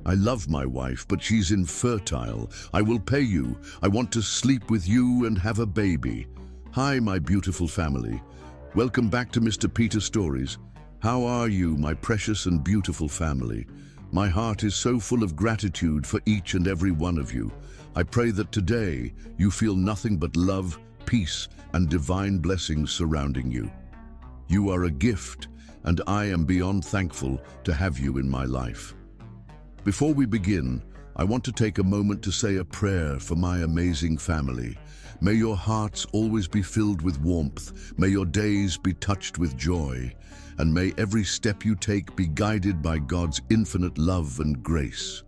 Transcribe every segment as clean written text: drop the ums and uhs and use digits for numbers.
I love my wife, but she's infertile. I will pay you. I want to sleep with you and have a baby. Hi, my beautiful family. Welcome back to Mr. Peter Stories. How are you, my precious and beautiful family? My heart is so full of gratitude for each and every one of you. I pray that today you feel nothing but love, peace, and divine blessings surrounding you. You are a gift, and I am beyond thankful to have you in my life. Before we begin, I want to take a moment to say a prayer for my amazing family. May your hearts always be filled with warmth, may your days be touched with joy, and may every step you take be guided by God's infinite love and grace.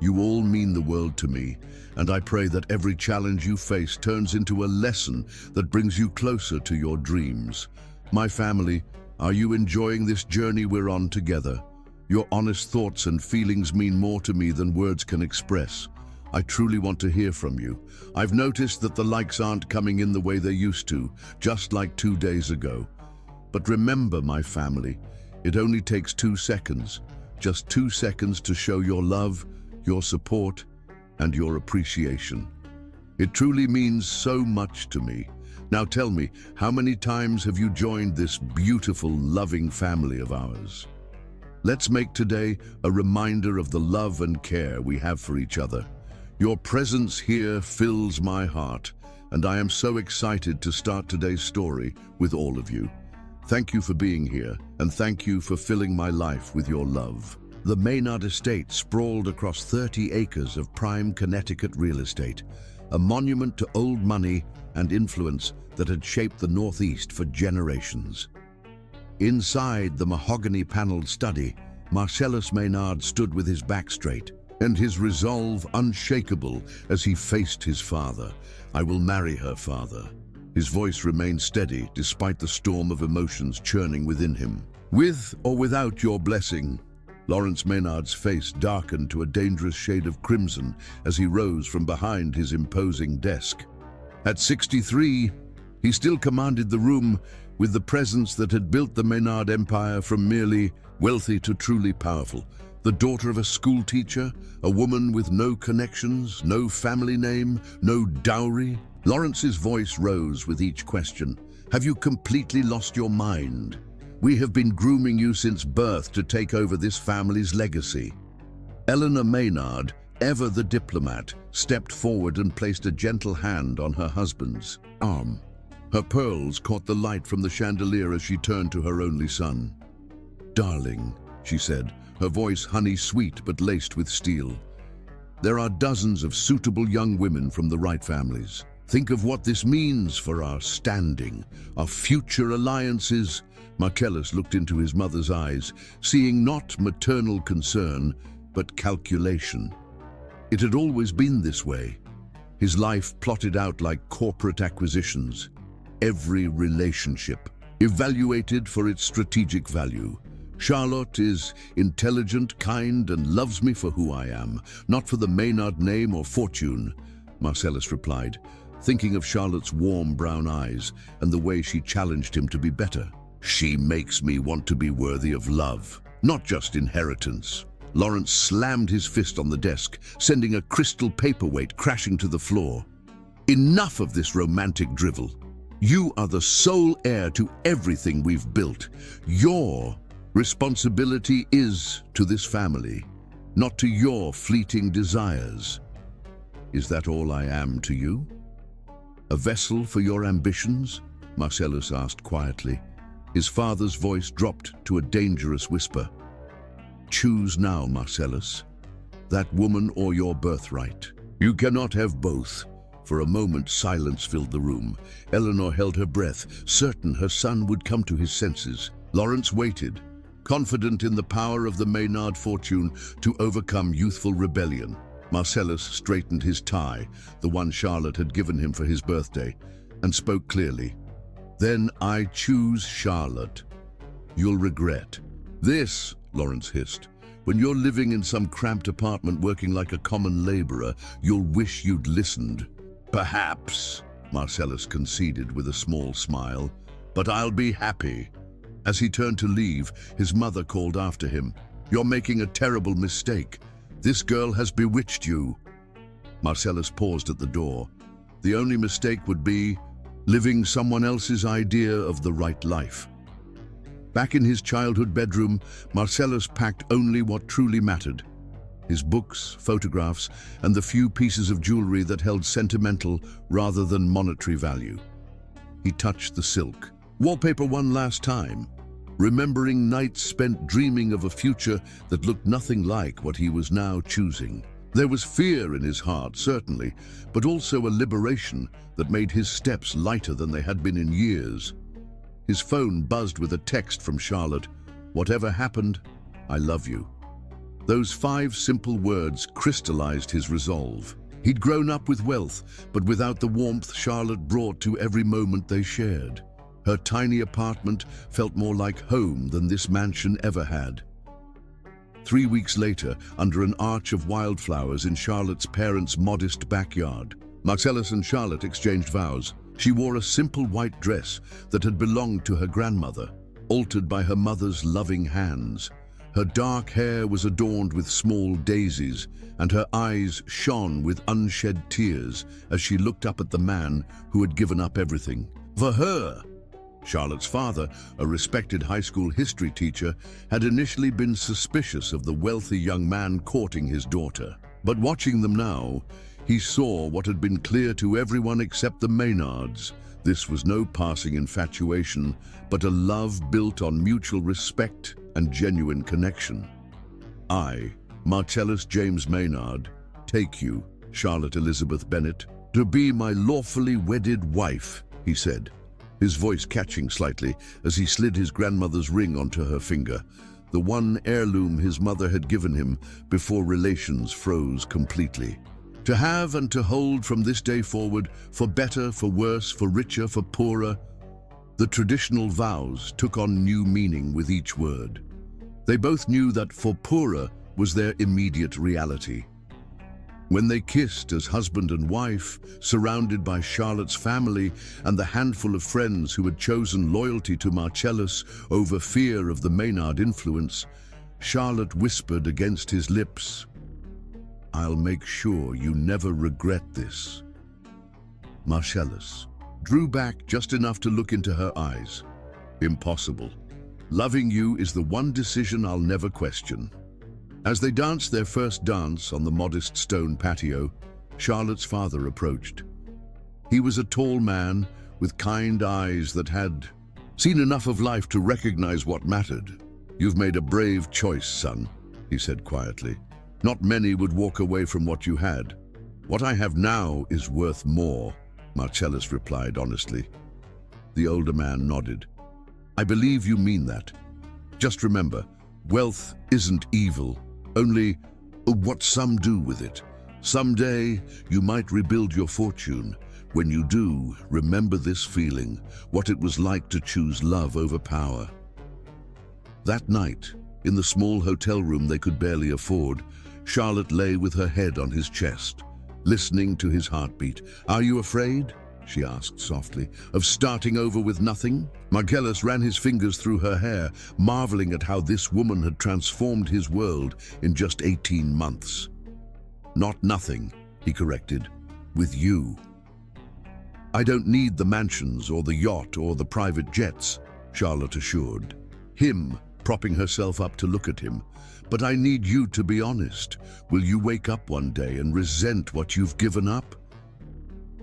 You all mean the world to me, and I pray that every challenge you face turns into a lesson that brings you closer to your dreams. My family, are you enjoying this journey we're on together? Your honest thoughts and feelings mean more to me than words can express. I truly want to hear from you. I've noticed that the likes aren't coming in the way they used to, just like 2 days ago. But remember, my family, it only takes 2 seconds, just 2 seconds to show your love, your support, and your appreciation. It truly means so much to me. Now tell me, how many times have you joined this beautiful, loving family of ours? Let's make today a reminder of the love and care we have for each other. Your presence here fills my heart, and I am so excited to start today's story with all of you. Thank you for being here, and thank you for filling my life with your love. The Maynard estate sprawled across 30 acres of prime Connecticut real estate, a monument to old money and influence that had shaped the Northeast for generations. Inside the mahogany-paneled study, Marcellus Maynard stood with his back straight and his resolve unshakable as he faced his father. "I will marry her, father." His voice remained steady despite the storm of emotions churning within him. "With or without your blessing?" Lawrence Maynard's face darkened to a dangerous shade of crimson as he rose from behind his imposing desk. At 63, he still commanded the room with the presence that had built the Maynard empire from merely wealthy to truly powerful. The daughter of a school teacher, a woman with no connections, no family name, no dowry. Lawrence's voice rose with each question. "Have you completely lost your mind? We have been grooming you since birth to take over this family's legacy." Eleanor Maynard, ever the diplomat, stepped forward and placed a gentle hand on her husband's arm. Her pearls caught the light from the chandelier as she turned to her only son. "Darling," she said, her voice honey-sweet but laced with steel. "There are dozens of suitable young women from the right families. Think of what this means for our standing, our future alliances." Marcellus looked into his mother's eyes, seeing not maternal concern, but calculation. It had always been this way. His life plotted out like corporate acquisitions. Every relationship evaluated for its strategic value. "Charlotte is intelligent, kind, and loves me for who I am, not for the Maynard name or fortune," Marcellus replied, thinking of Charlotte's warm brown eyes and the way she challenged him to be better. "She makes me want to be worthy of love, not just inheritance." Lawrence slammed his fist on the desk, sending a crystal paperweight crashing to the floor. "Enough of this romantic drivel. You are the sole heir to everything we've built. Your responsibility is to this family, not to your fleeting desires." "Is that all I am to you? A vessel for your ambitions?" Marcellus asked quietly. His father's voice dropped to a dangerous whisper. "Choose now, Marcellus. That woman or your birthright. You cannot have both." For a moment, silence filled the room. Eleanor held her breath, certain her son would come to his senses. Lawrence waited, confident in the power of the Maynard fortune to overcome youthful rebellion. Marcellus straightened his tie, the one Charlotte had given him for his birthday, and spoke clearly. "Then I choose Charlotte. You'll regret." "This," Lawrence hissed, "when you're living in some cramped apartment working like a common laborer, you'll wish you'd listened." "Perhaps," Marcellus conceded with a small smile, "but I'll be happy." As he turned to leave, his mother called after him. "You're making a terrible mistake. This girl has bewitched you. Marcellus paused at the door. The only mistake would be living someone else's idea of the right life. Back in his childhood bedroom, Marcellus packed only what truly mattered: his books, photographs, and the few pieces of jewelry that held sentimental rather than monetary value. He touched the silk wallpaper one last time, remembering nights spent dreaming of a future that looked nothing like what he was now choosing. There was fear in his heart, certainly, but also a liberation that made his steps lighter than they had been in years. His phone buzzed with a text from Charlotte. "Whatever happened, I love you." Those 5 simple words crystallized his resolve. He'd grown up with wealth, but without the warmth Charlotte brought to every moment they shared. Her tiny apartment felt more like home than this mansion ever had. 3 weeks later, under an arch of wildflowers in Charlotte's parents' modest backyard, Marcellus and Charlotte exchanged vows. She wore a simple white dress that had belonged to her grandmother, altered by her mother's loving hands. Her dark hair was adorned with small daisies, and her eyes shone with unshed tears as she looked up at the man who had given up everything for her. Charlotte's father, a respected high school history teacher, had initially been suspicious of the wealthy young man courting his daughter. But watching them now, he saw what had been clear to everyone except the Maynards. This was no passing infatuation, but a love built on mutual respect and genuine connection. "I, Marcellus James Maynard, take you, Charlotte Elizabeth Bennet, to be my lawfully wedded wife," he said, his voice catching slightly as he slid his grandmother's ring onto her finger, the one heirloom his mother had given him before relations froze completely. "To have and to hold from this day forward, for better, for worse, for richer, for poorer." The traditional vows took on new meaning with each word. They both knew that for poorer was their immediate reality. When they kissed as husband and wife, surrounded by Charlotte's family and the handful of friends who had chosen loyalty to Marcellus over fear of the Maynard influence, Charlotte whispered against his lips, "I'll make sure you never regret this." Marcellus drew back just enough to look into her eyes. "Impossible. Loving you is the one decision I'll never question." As they danced their first dance on the modest stone patio, Charlotte's father approached. He was a tall man with kind eyes that had seen enough of life to recognize what mattered. "You've made a brave choice, son," he said quietly. "Not many would walk away from what you had." "What I have now is worth more," Marcellus replied honestly. The older man nodded. "I believe you mean that. Just remember, wealth isn't evil, only what some do with it. Someday you might rebuild your fortune. When you do, remember this feeling, what it was like to choose love over power." That night, in the small hotel room they could barely afford, Charlotte lay with her head on his chest, listening to his heartbeat. "Are you afraid?" she asked softly, "of starting over with nothing?" Marcellus ran his fingers through her hair, marveling at how this woman had transformed his world in just 18 months. "Not nothing," he corrected, "with you." "I don't need the mansions or the yacht or the private jets," Charlotte assured him, propping herself up to look at him. "But I need you to be honest. Will you wake up one day and resent what you've given up?"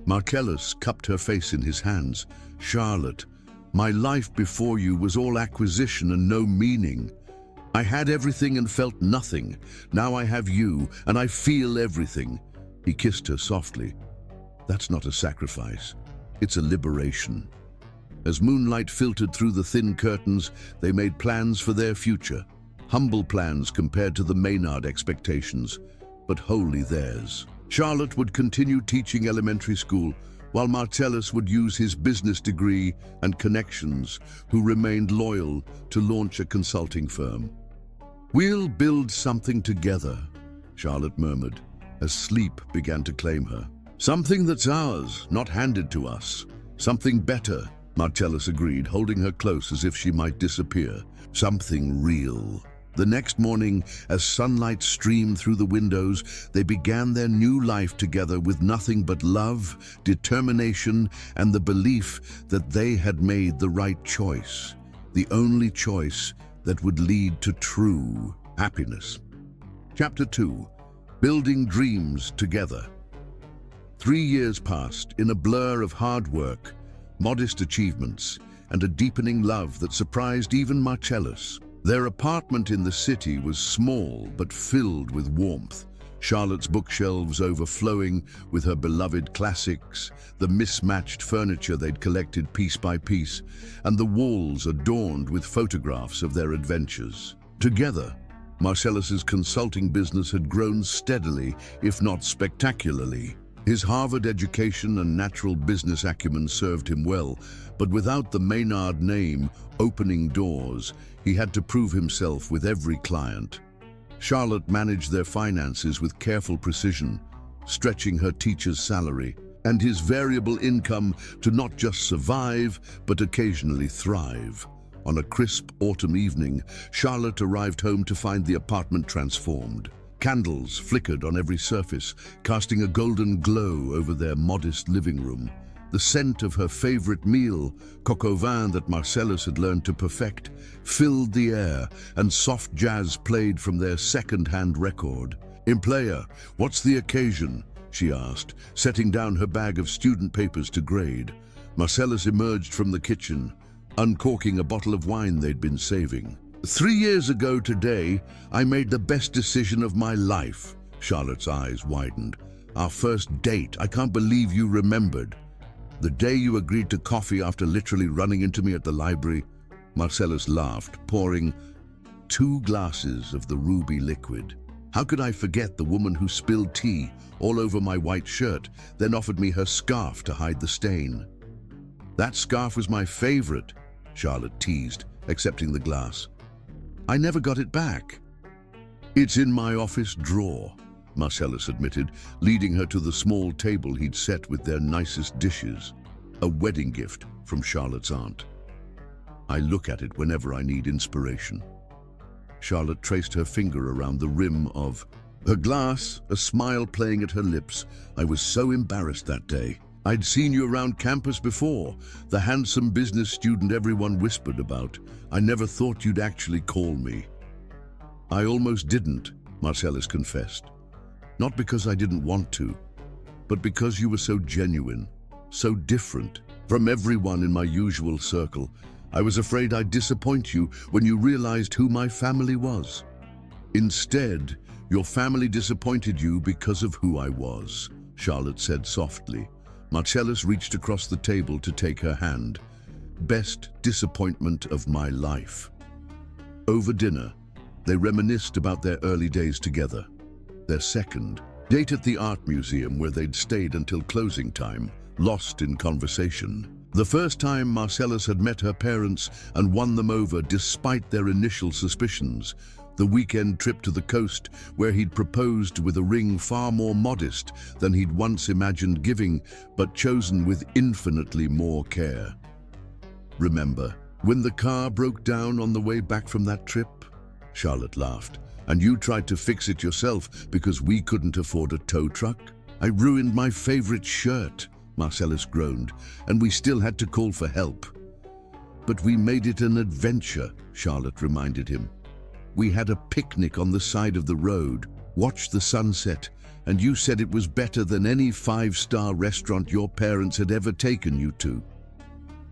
Marcellus cupped her face in his hands. "Charlotte, my life before you was all acquisition and no meaning. I had everything and felt nothing. Now I have you, and I feel everything." He kissed her softly. "That's not a sacrifice. It's a liberation." As moonlight filtered through the thin curtains, they made plans for their future. Humble plans compared to the Maynard expectations, but wholly theirs. Charlotte would continue teaching elementary school, while Marcellus would use his business degree and connections, who remained loyal, to launch a consulting firm. "We'll build something together," Charlotte murmured, as sleep began to claim her. "Something that's ours, not handed to us. Something better," Marcellus agreed, holding her close as if she might disappear. "Something real." The next morning, as sunlight streamed through the windows, they began their new life together with nothing but love, determination, and the belief that they had made the right choice, the only choice that would lead to true happiness. Chapter 2. Building Dreams Together. 3 years passed in a blur of hard work, modest achievements, and a deepening love that surprised even Marcellus. Their apartment in the city was small but filled with warmth, Charlotte's bookshelves overflowing with her beloved classics, the mismatched furniture they'd collected piece by piece, and the walls adorned with photographs of their adventures. Together, Marcellus's consulting business had grown steadily, if not spectacularly. His Harvard education and natural business acumen served him well, but without the Maynard name opening doors, he had to prove himself with every client. Charlotte managed their finances with careful precision, stretching her teacher's salary and his variable income to not just survive, but occasionally thrive. On a crisp autumn evening, Charlotte arrived home to find the apartment transformed. Candles flickered on every surface, casting a golden glow over their modest living room. The scent of her favorite meal, coq au vin that Marcellus had learned to perfect, filled the air, and soft jazz played from their second-hand record. "Player, what's the occasion?" she asked, setting down her bag of student papers to grade. Marcellus emerged from the kitchen, uncorking a bottle of wine they'd been saving. 3 years ago today, I made the best decision of my life." Charlotte's eyes widened. "Our first date, I can't believe you remembered. The day you agreed to coffee after literally running into me at the library." Marcellus laughed, pouring 2 glasses of the ruby liquid. "How could I forget the woman who spilled tea all over my white shirt, then offered me her scarf to hide the stain?" "That scarf was my favorite," Charlotte teased, accepting the glass. "I never got it back." "It's in my office drawer," Marcellus admitted, leading her to the small table he'd set with their nicest dishes. A wedding gift from Charlotte's aunt. "I look at it whenever I need inspiration." Charlotte traced her finger around the rim of her glass, a smile playing at her lips. "I was so embarrassed that day. I'd seen you around campus before, the handsome business student everyone whispered about. I never thought you'd actually call me." "I almost didn't," Marcellus confessed. "Not because I didn't want to, but because you were so genuine, so different from everyone in my usual circle. I was afraid I'd disappoint you when you realized who my family was. Instead, your family disappointed you because of who I was," Charlotte said softly. Marcellus reached across the table to take her hand. "Best disappointment of my life." Over dinner, they reminisced about their early days together. Their second date at the art museum where they'd stayed until closing time, lost in conversation. The first time Marcellus had met her parents and won them over despite their initial suspicions. The weekend trip to the coast where he'd proposed with a ring far more modest than he'd once imagined giving, but chosen with infinitely more care. "Remember when the car broke down on the way back from that trip?" Charlotte laughed. "And you tried to fix it yourself because we couldn't afford a tow truck? I ruined my favorite shirt," Marcellus groaned, "and we still had to call for help." "But we made it an adventure," Charlotte reminded him. "We had a picnic on the side of the road, watched the sunset, and you said it was better than any 5-star restaurant your parents had ever taken you to."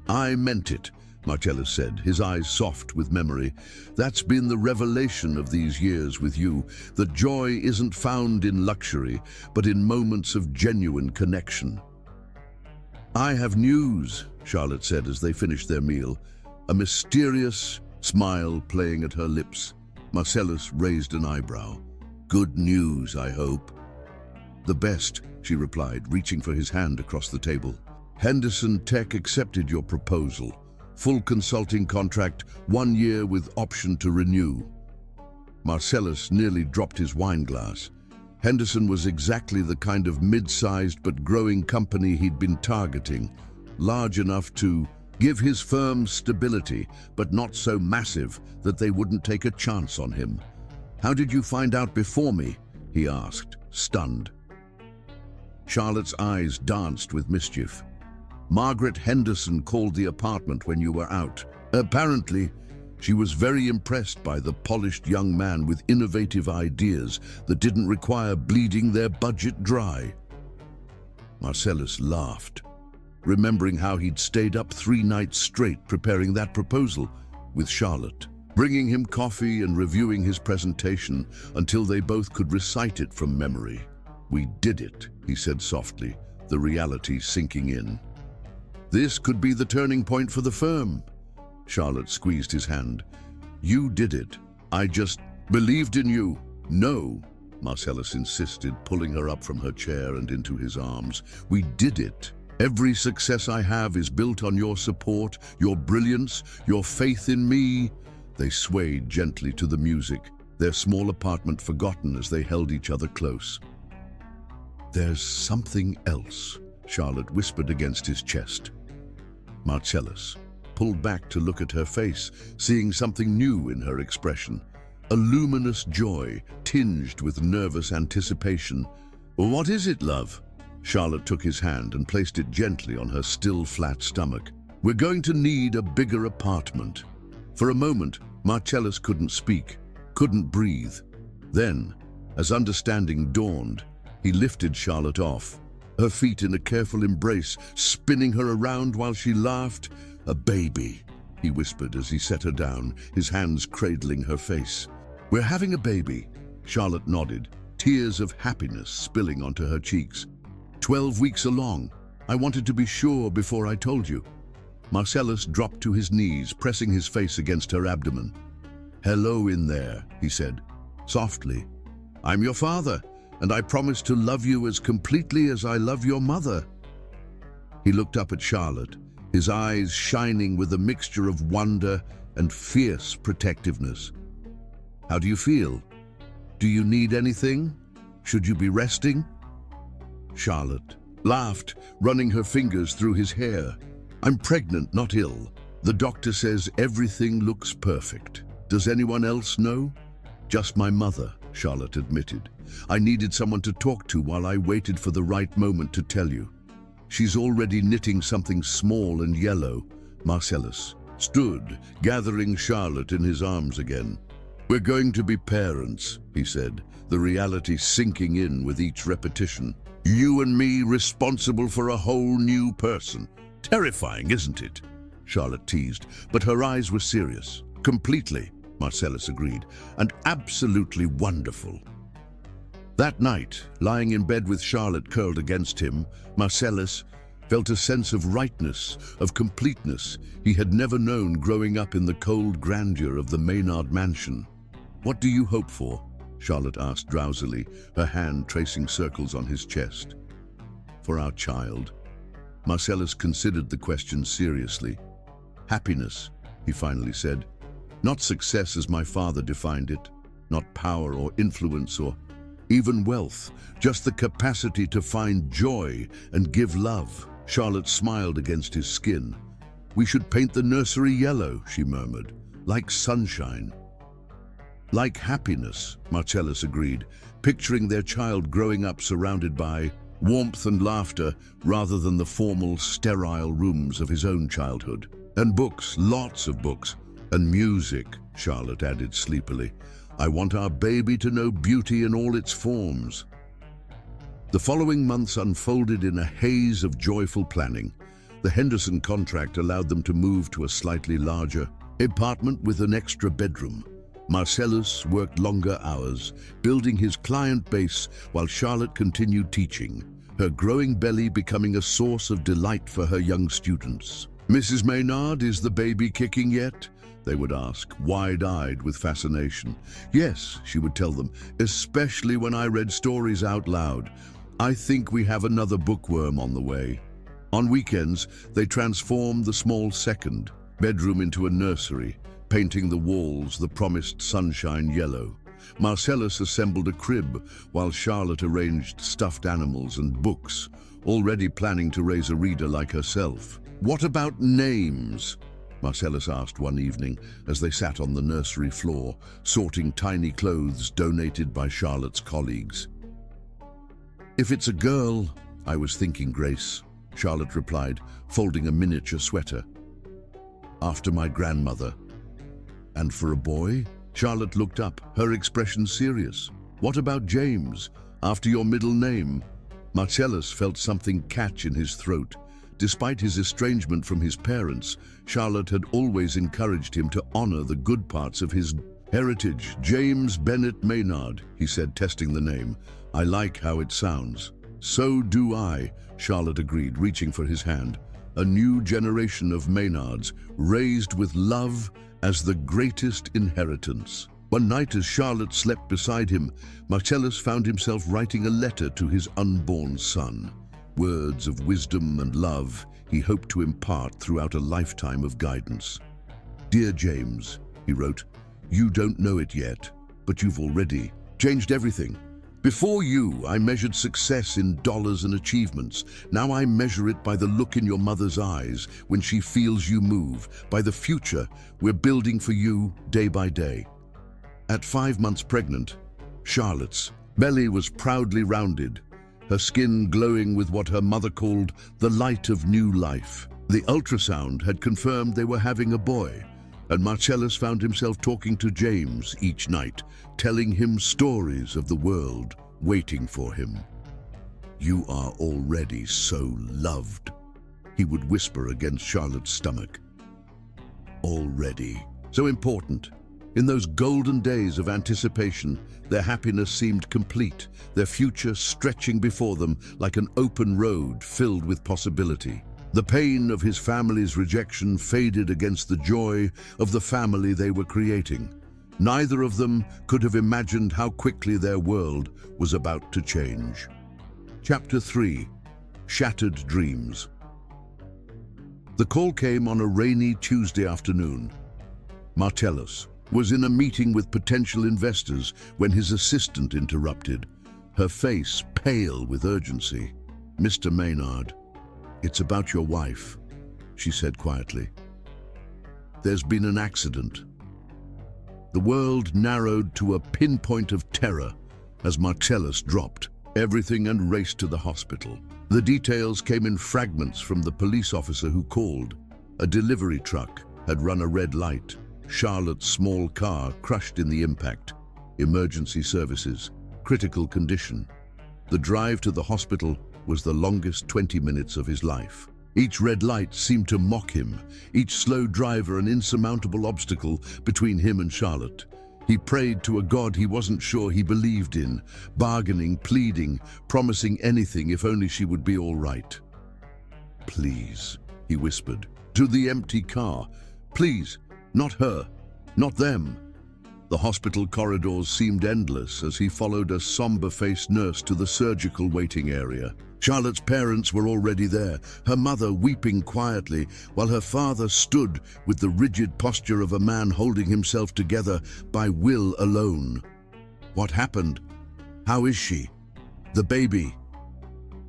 "I meant it," Marcellus said, his eyes soft with memory. "That's been the revelation of these years with you, that joy isn't found in luxury, but in moments of genuine connection." "I have news," Charlotte said as they finished their meal, a mysterious smile playing at her lips. Marcellus raised an eyebrow. "Good news, I hope." "The best," she replied, reaching for his hand across the table. "Henderson Tech accepted your proposal. Full consulting contract, 1 year with option to renew." Marcellus nearly dropped his wine glass. Henderson was exactly the kind of mid-sized but growing company he'd been targeting, large enough to Give his firm stability, but not so massive that they wouldn't take a chance on him. How did you find out before me? He asked, stunned. Charlotte's eyes danced with mischief. Margaret Henderson called the apartment when you were out. Apparently, she was very impressed by the polished young man with innovative ideas that didn't require bleeding their budget dry. Marcellus laughed, remembering how he'd stayed up 3 nights straight preparing that proposal with Charlotte, bringing him coffee and reviewing his presentation until they both could recite it from memory. We did it, he said softly, the reality sinking in. This could be the turning point for the firm. Charlotte squeezed his hand. You did it. I just believed in you. No, Marcellus insisted, pulling her up from her chair and into his arms. We did it. Every success I have is built on your support, your brilliance, your faith in me. They swayed gently to the music, their small apartment forgotten as they held each other close. There's something else, Charlotte whispered against his chest. Marcellus pulled back to look at her face, seeing something new in her expression. A luminous joy, tinged with nervous anticipation. What is it, love? Charlotte took his hand and placed it gently on her still flat stomach. We're going to need a bigger apartment. For a moment, Marcellus couldn't speak, couldn't breathe. Then, as understanding dawned, he lifted Charlotte off, her feet in a careful embrace, spinning her around while she laughed. A baby, he whispered as he set her down, his hands cradling her face. We're having a baby, Charlotte nodded, tears of happiness spilling onto her cheeks. 12 weeks along. I wanted to be sure before I told you. Marcellus dropped to his knees, pressing his face against her abdomen. Hello in there, he said, softly. I'm your father, and I promise to love you as completely as I love your mother. He looked up at Charlotte, his eyes shining with a mixture of wonder and fierce protectiveness. How do you feel? Do you need anything? Should you be resting? Charlotte laughed, running her fingers through his hair. I'm pregnant, not ill. The doctor says everything looks perfect. Does anyone else know? Just my mother, Charlotte admitted. I needed someone to talk to while I waited for the right moment to tell you. She's already knitting something small and yellow. Marcellus stood, gathering Charlotte in his arms again. We're going to be parents, he said, the reality sinking in with each repetition. You and me responsible for a whole new person. Terrifying, isn't it? Charlotte teased, but her eyes were serious. Completely, Marcellus agreed, and absolutely wonderful. That night, lying in bed with Charlotte curled against him, Marcellus felt a sense of rightness, of completeness he had never known growing up in the cold grandeur of the Maynard mansion. What do you hope for? Charlotte asked drowsily, her hand tracing circles on his chest. For our child. Marcellus considered the question seriously. Happiness, he finally said. Not success as my father defined it, not power or influence or even wealth, just the capacity to find joy and give love. Charlotte smiled against his skin. We should paint the nursery yellow, she murmured, like sunshine. Like happiness, Marcellus agreed, picturing their child growing up surrounded by warmth and laughter rather than the formal, sterile rooms of his own childhood. And books, lots of books. And music, Charlotte added sleepily. I want our baby to know beauty in all its forms. The following months unfolded in a haze of joyful planning. The Henderson contract allowed them to move to a slightly larger apartment with an extra bedroom. Marcellus worked longer hours, building his client base while Charlotte continued teaching, her growing belly becoming a source of delight for her young students. Mrs. Maynard, is the baby kicking yet? They would ask, wide-eyed with fascination. Yes, she would tell them, especially when I read stories out loud. I think we have another bookworm on the way. On weekends, they transformed the small second bedroom into a nursery, painting the walls the promised sunshine yellow. Marcellus assembled a crib while Charlotte arranged stuffed animals and books, already planning to raise a reader like herself. "What about names?" Marcellus asked one evening as they sat on the nursery floor, sorting tiny clothes donated by Charlotte's colleagues. "If it's a girl, I was thinking Grace," Charlotte replied, folding a miniature sweater. "After my grandmother." "And for a boy?" Charlotte looked up, her expression serious. "What about James? After your middle name?" Marcellus felt something catch in his throat. Despite his estrangement from his parents, Charlotte had always encouraged him to honor the good parts of his heritage. "James Bennett Maynard," he said, testing the name. "I like how it sounds." "So do I," Charlotte agreed, reaching for his hand. "A new generation of Maynards, raised with love as the greatest inheritance." One night, as Charlotte slept beside him, Marcellus found himself writing a letter to his unborn son. Words of wisdom and love he hoped to impart throughout a lifetime of guidance. "Dear James," he wrote, "you don't know it yet, but you've already changed everything. Before you, I measured success in dollars and achievements. Now I measure it by the look in your mother's eyes when she feels you move, by the future we're building for you day by day." At 5 months pregnant, Charlotte's belly was proudly rounded, her skin glowing with what her mother called the light of new life. The ultrasound had confirmed they were having a boy, and Marcellus found himself talking to James each night, telling him stories of the world waiting for him. "You are already so loved," he would whisper against Charlotte's stomach. Already. So important. In those golden days of anticipation, their happiness seemed complete, their future stretching before them like an open road filled with possibility. The pain of his family's rejection faded against the joy of the family they were creating. Neither of them could have imagined how quickly their world was about to change. Chapter 3. Shattered Dreams. The call came on a rainy Tuesday afternoon. Marcellus was in a meeting with potential investors when his assistant interrupted, her face pale with urgency. "Mr. Maynard, it's about your wife," she said quietly. "There's been an accident." The world narrowed to a pinpoint of terror as Marcellus dropped everything and raced to the hospital. The details came in fragments from the police officer who called. A delivery truck had run a red light. Charlotte's small car crushed in the impact. Emergency services. Critical condition. The drive to the hospital was the longest 20 minutes of his life. Each red light seemed to mock him, each slow driver an insurmountable obstacle between him and Charlotte. He prayed to a God he wasn't sure he believed in, bargaining, pleading, promising anything if only she would be all right. "Please," he whispered, to the empty car. "Please, not her, not them." The hospital corridors seemed endless as he followed a somber-faced nurse to the surgical waiting area. Charlotte's parents were already there, her mother weeping quietly, while her father stood with the rigid posture of a man holding himself together by will alone. "What happened? How is she? The baby?"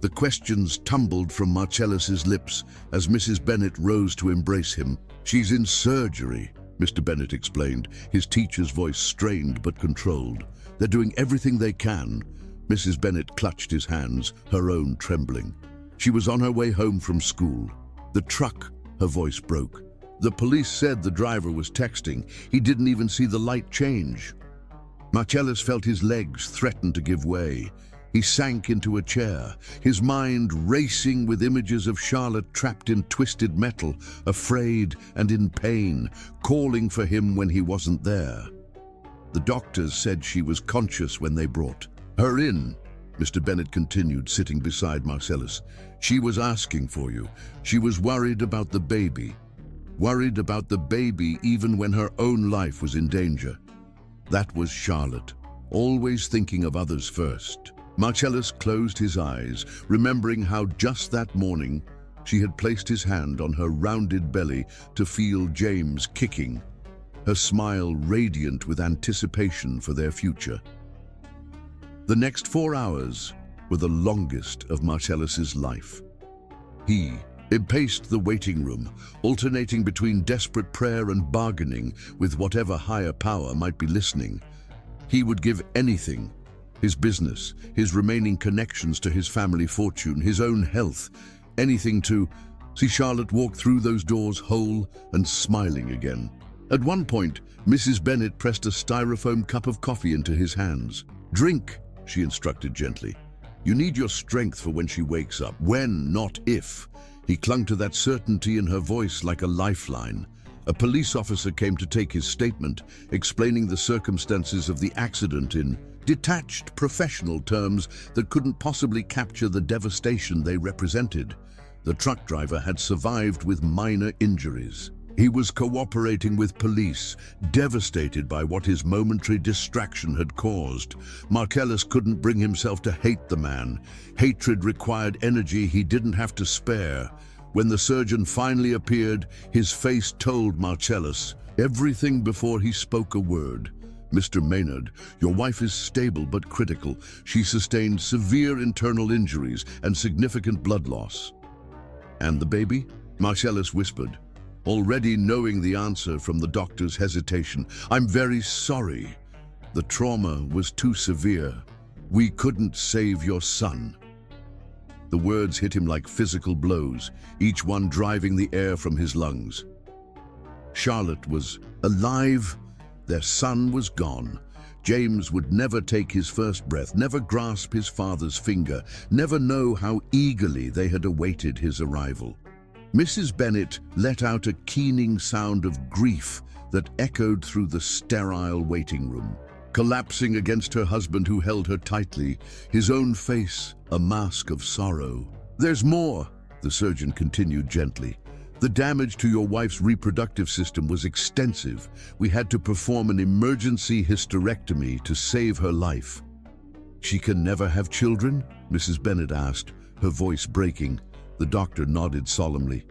The questions tumbled from Marcellus's lips as Mrs. Bennett rose to embrace him. "She's in surgery," Mr. Bennett explained, his teacher's voice strained but controlled. "They're doing everything they can." Mrs. Bennett clutched his hands, her own trembling. She was on her way home from school. "The truck," her voice broke. "The police said the driver was texting. He didn't even see the light change." Marcellus felt his legs threaten to give way. He sank into a chair, his mind racing with images of Charlotte trapped in twisted metal, afraid and in pain, calling for him when he wasn't there. "The doctors said she was conscious when they brought her in," Mr. Bennett continued, sitting beside Marcellus. "She was asking for you. She was worried about the baby. Worried about the baby even when her own life was in danger." That was Charlotte, always thinking of others first. Marcellus closed his eyes, remembering how just that morning she had placed his hand on her rounded belly to feel James kicking, her smile radiant with anticipation for their future. The next 4 hours were the longest of Marcellus's life. He It paced the waiting room, alternating between desperate prayer and bargaining with whatever higher power might be listening. He would give anything: his business, his remaining connections to his family fortune, his own health, anything to see Charlotte walk through those doors whole and smiling again. At one point, Mrs. Bennet pressed a styrofoam cup of coffee into his hands. "Drink," she instructed gently. "You need your strength for when she wakes up. When, not if." He clung to that certainty in her voice like a lifeline. A police officer came to take his statement, explaining the circumstances of the accident in detached, professional terms that couldn't possibly capture the devastation they represented. The truck driver had survived with minor injuries. He was cooperating with police, devastated by what his momentary distraction had caused. Marcellus couldn't bring himself to hate the man. Hatred required energy he didn't have to spare. When the surgeon finally appeared, his face told Marcellus everything before he spoke a word. "Mr. Maynard, your wife is stable but critical. She sustained severe internal injuries and significant blood loss." "And the baby?" Marcellus whispered, already knowing the answer from the doctor's hesitation. "I'm very sorry. The trauma was too severe. We couldn't save your son." The words hit him like physical blows, each one driving the air from his lungs. Charlotte was alive. Their son was gone. James would never take his first breath, never grasp his father's finger, never know how eagerly they had awaited his arrival. Mrs. Bennet let out a keening sound of grief that echoed through the sterile waiting room. Collapsing against her husband, who held her tightly, his own face a mask of sorrow. "There's more," the surgeon continued gently. "The damage to your wife's reproductive system was extensive. We had to perform an emergency hysterectomy to save her life." "She can never have children?" Mrs. Bennet asked, her voice breaking. The doctor nodded solemnly.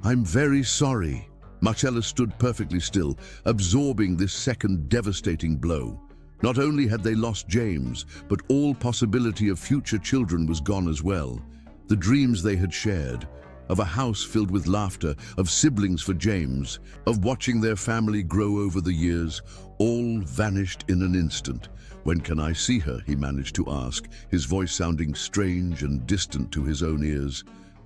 "I'm very sorry." Marcellus stood perfectly still, absorbing this second devastating blow. Not only had they lost James, but all possibility of future children was gone as well. The dreams they had shared, of a house filled with laughter, of siblings for James, of watching their family grow over the years, all vanished in an instant. "When can I see her?" he managed to ask, his voice sounding strange and distant to his own ears.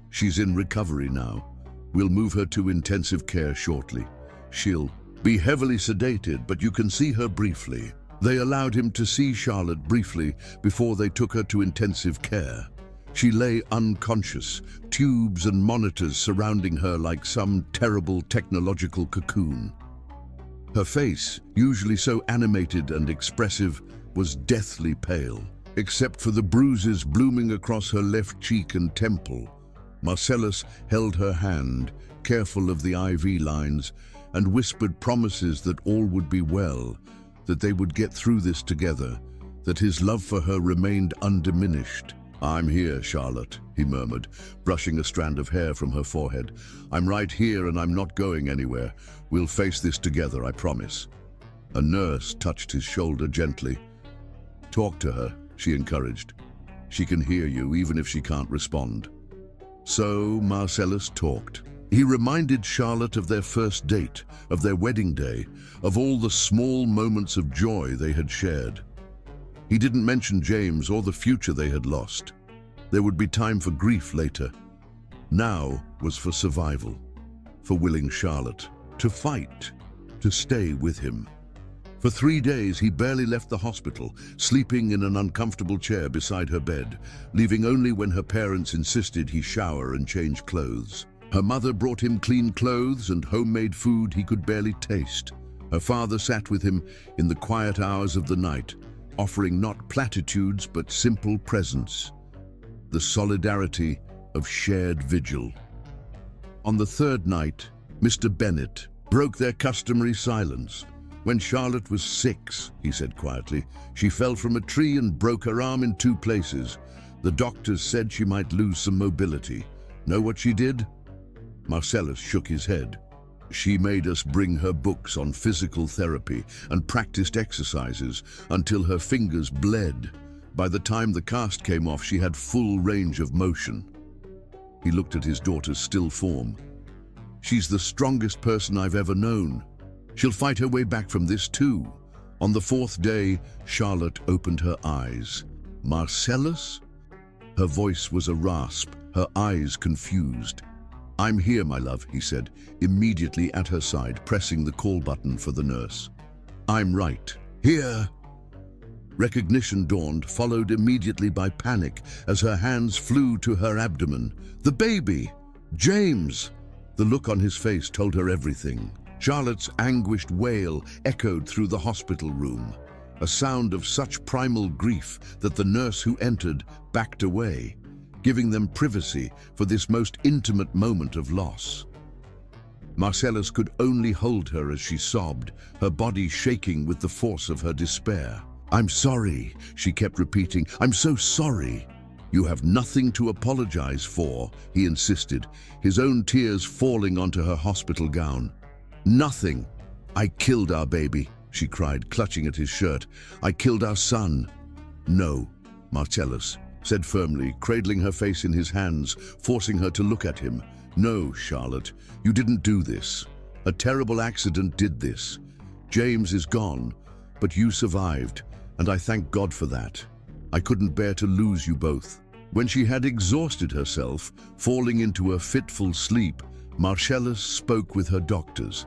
"She's in recovery now. We'll move her to intensive care shortly. She'll be heavily sedated, but you can see her briefly." They allowed him to see Charlotte briefly before they took her to intensive care. She lay unconscious, tubes and monitors surrounding her like some terrible technological cocoon. Her face, usually so animated and expressive, was deathly pale, except for the bruises blooming across her left cheek and temple. Marcellus held her hand, careful of the IV lines, and whispered promises that all would be well, that they would get through this together, that his love for her remained undiminished. "I'm here, Charlotte," he murmured, brushing a strand of hair from her forehead. "I'm right here and I'm not going anywhere. We'll face this together, I promise." A nurse touched his shoulder gently. "Talk to her," she encouraged. "She can hear you even if she can't respond." So Marcellus talked. He reminded Charlotte of their first date, of their wedding day, of all the small moments of joy they had shared. He didn't mention James or the future they had lost. There would be time for grief later. Now was for survival, for willing Charlotte to fight, to stay with him. For 3 days he barely left the hospital, sleeping in an uncomfortable chair beside her bed, leaving only when her parents insisted he shower and change clothes. Her mother brought him clean clothes and homemade food he could barely taste. Her father sat with him in the quiet hours of the night, offering not platitudes but simple presence, the solidarity of shared vigil. On the third night, Mr. Bennet broke their customary silence. "When Charlotte was 6, he said quietly, "she fell from a tree and broke her arm in 2 places. The doctors said she might lose some mobility. Know what she did?" Marcellus shook his head. "She made us bring her books on physical therapy and practiced exercises until her fingers bled. By the time the cast came off, she had full range of motion." He looked at his daughter's still form. She's the strongest person I've ever known. She'll fight her way back from this too. On the fourth day, Charlotte opened her eyes. Marcellus? Her voice was a rasp, her eyes confused. I'm here, my love, he said, immediately at her side, pressing the call button for the nurse. I'm right. Here. Recognition dawned, followed immediately by panic as her hands flew to her abdomen. The baby! James! The look on his face told her everything. Charlotte's anguished wail echoed through the hospital room, a sound of such primal grief that the nurse who entered backed away, giving them privacy for this most intimate moment of loss. Marcellus could only hold her as she sobbed, her body shaking with the force of her despair. I'm sorry, she kept repeating. I'm so sorry. You have nothing to apologize for, he insisted, his own tears falling onto her hospital gown. Nothing. I killed our baby, she cried, clutching at his shirt. I killed our son. No, Marcellus said firmly, cradling her face in his hands, forcing her to look at him. No, Charlotte, you didn't do this. A terrible accident did this. James is gone, but you survived, and I thank God for that. I couldn't bear to lose you both. When she had exhausted herself, falling into a fitful sleep, Marcellus spoke with her doctors.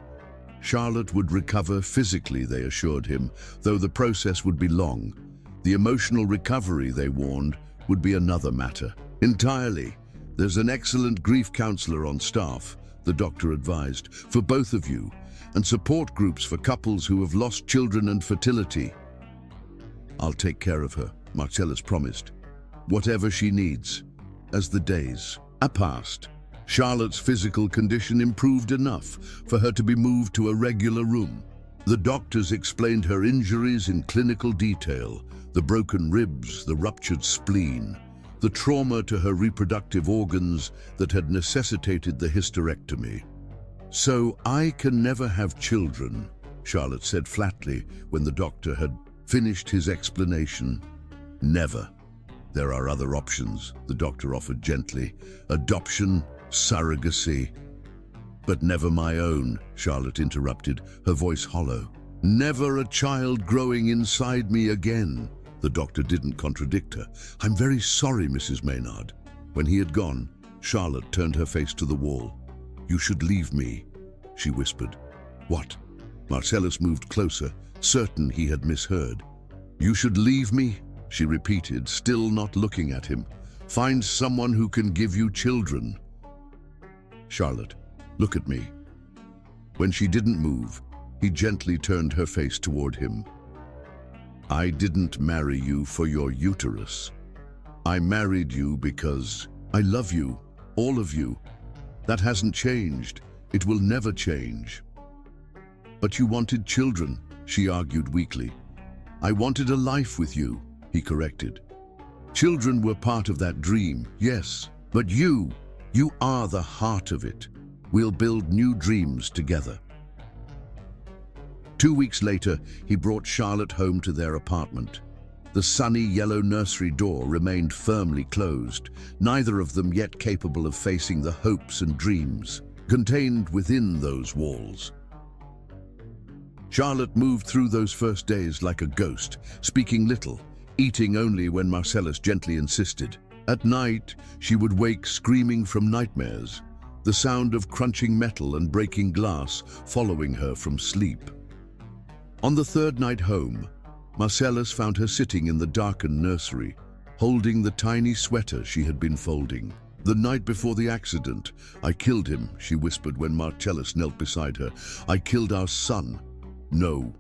Charlotte would recover physically, they assured him, though the process would be long. The emotional recovery, they warned, would be another matter. Entirely. There's an excellent grief counselor on staff, the doctor advised, for both of you, and support groups for couples who have lost children and fertility. I'll take care of her, Marcellus promised. Whatever she needs. As the days passed, Charlotte's physical condition improved enough for her to be moved to a regular room. The doctors explained her injuries in clinical detail, the broken ribs, the ruptured spleen, the trauma to her reproductive organs that had necessitated the hysterectomy. So I can never have children, Charlotte said flatly when the doctor had finished his explanation. Never. There are other options, the doctor offered gently. Adoption, surrogacy. But never my own, Charlotte interrupted, her voice hollow. Never a child growing inside me again. The doctor didn't contradict her. I'm very sorry, Mrs. Maynard. When he had gone, Charlotte turned her face to the wall. You should leave me, she whispered. What? Marcellus moved closer, certain he had misheard. You should leave me, she repeated, still not looking at him. Find someone who can give you children. Charlotte, look at me. When she didn't move, he gently turned her face toward him. I didn't marry you for your uterus. I married you because I love you, all of you. That hasn't changed. It will never change. But you wanted children, she argued weakly. I wanted a life with you, he corrected. Children were part of that dream, yes, but you are the heart of it. We'll build new dreams together. 2 weeks later, he brought Charlotte home to their apartment. The sunny yellow nursery door remained firmly closed, neither of them yet capable of facing the hopes and dreams contained within those walls. Charlotte moved through those first days like a ghost, speaking little, eating only when Marcellus gently insisted. At night, she would wake screaming from nightmares, the sound of crunching metal and breaking glass following her from sleep. On the third night home, Marcellus found her sitting in the darkened nursery, holding the tiny sweater she had been folding. The night before the accident, I killed him, she whispered when Marcellus knelt beside her. I killed our son. No,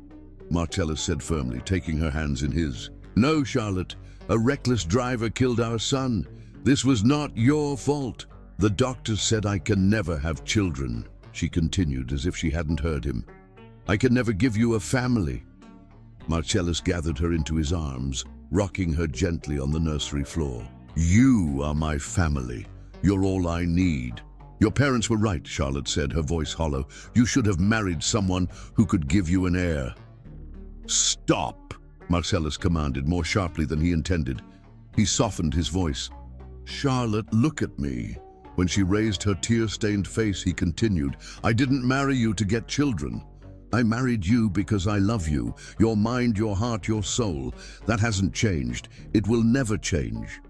Marcellus said firmly, taking her hands in his. No, Charlotte, a reckless driver killed our son. This was not your fault. The doctors said I can never have children, she continued as if she hadn't heard him. I can never give you a family. Marcellus gathered her into his arms, rocking her gently on the nursery floor. You are my family. You're all I need. Your parents were right, Charlotte said, her voice hollow. You should have married someone who could give you an heir. Stop, Marcellus commanded more sharply than he intended. He softened his voice. Charlotte, look at me. When she raised her tear-stained face, he continued, "I didn't marry you to get children. I married you because I love you, your mind, your heart, your soul. That hasn't changed. It will never change."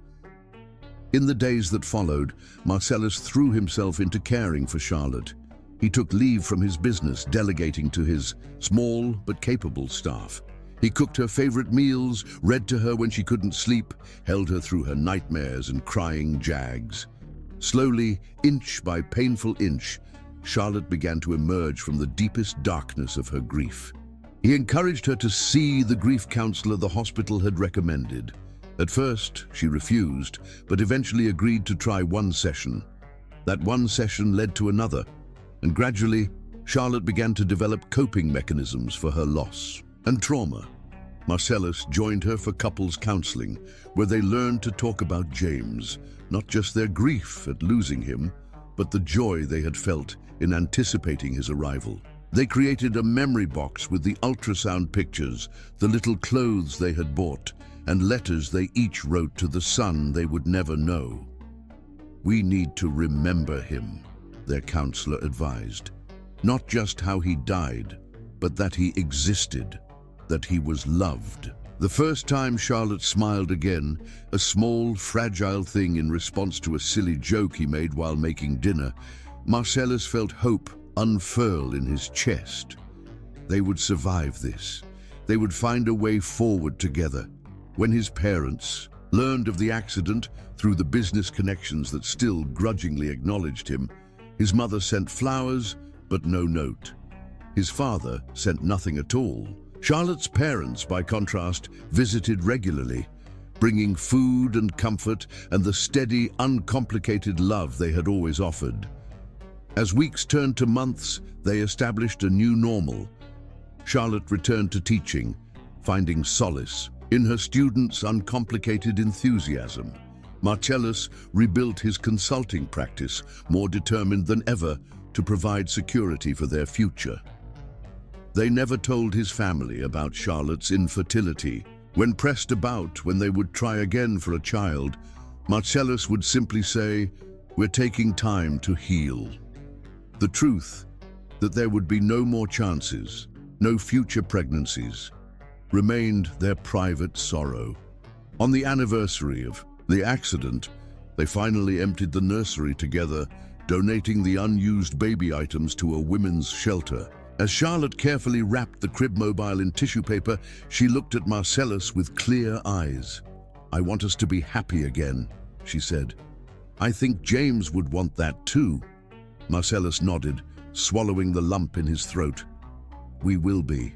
In the days that followed, Marcellus threw himself into caring for Charlotte. He took leave from his business, delegating to his small but capable staff. He cooked her favorite meals, read to her when she couldn't sleep, held her through her nightmares and crying jags. Slowly, inch by painful inch, Charlotte began to emerge from the deepest darkness of her grief. He encouraged her to see the grief counselor the hospital had recommended. At first, she refused, but eventually agreed to try one session. That one session led to another, and gradually, Charlotte began to develop coping mechanisms for her loss and trauma. Marcellus joined her for couples counseling, where they learned to talk about James, not just their grief at losing him, but the joy they had felt in anticipating his arrival. They created a memory box with the ultrasound pictures, the little clothes they had bought, and letters they each wrote to the son they would never know. "We need to remember him," their counselor advised. "Not just how he died, but that he existed, that he was loved." The first time Charlotte smiled again, a small, fragile thing in response to a silly joke he made while making dinner, Marcellus felt hope unfurl in his chest. They would survive this. They would find a way forward together. When his parents learned of the accident through the business connections that still grudgingly acknowledged him, his mother sent flowers, but no note. His father sent nothing at all. Charlotte's parents, by contrast, visited regularly, bringing food and comfort and the steady, uncomplicated love they had always offered. As weeks turned to months, they established a new normal. Charlotte returned to teaching, finding solace in her students' uncomplicated enthusiasm. Marcellus rebuilt his consulting practice, more determined than ever to provide security for their future. They never told his family about Charlotte's infertility. When pressed about when they would try again for a child, Marcellus would simply say, "We're taking time to heal." The truth that there would be no more chances, no future pregnancies, remained their private sorrow. On the anniversary of the accident, they finally emptied the nursery together, donating the unused baby items to a women's shelter. As Charlotte carefully wrapped the crib mobile in tissue paper, she looked at Marcellus with clear eyes. "I want us to be happy again," she said. "I think James would want that too." Marcellus nodded, swallowing the lump in his throat. "We will be.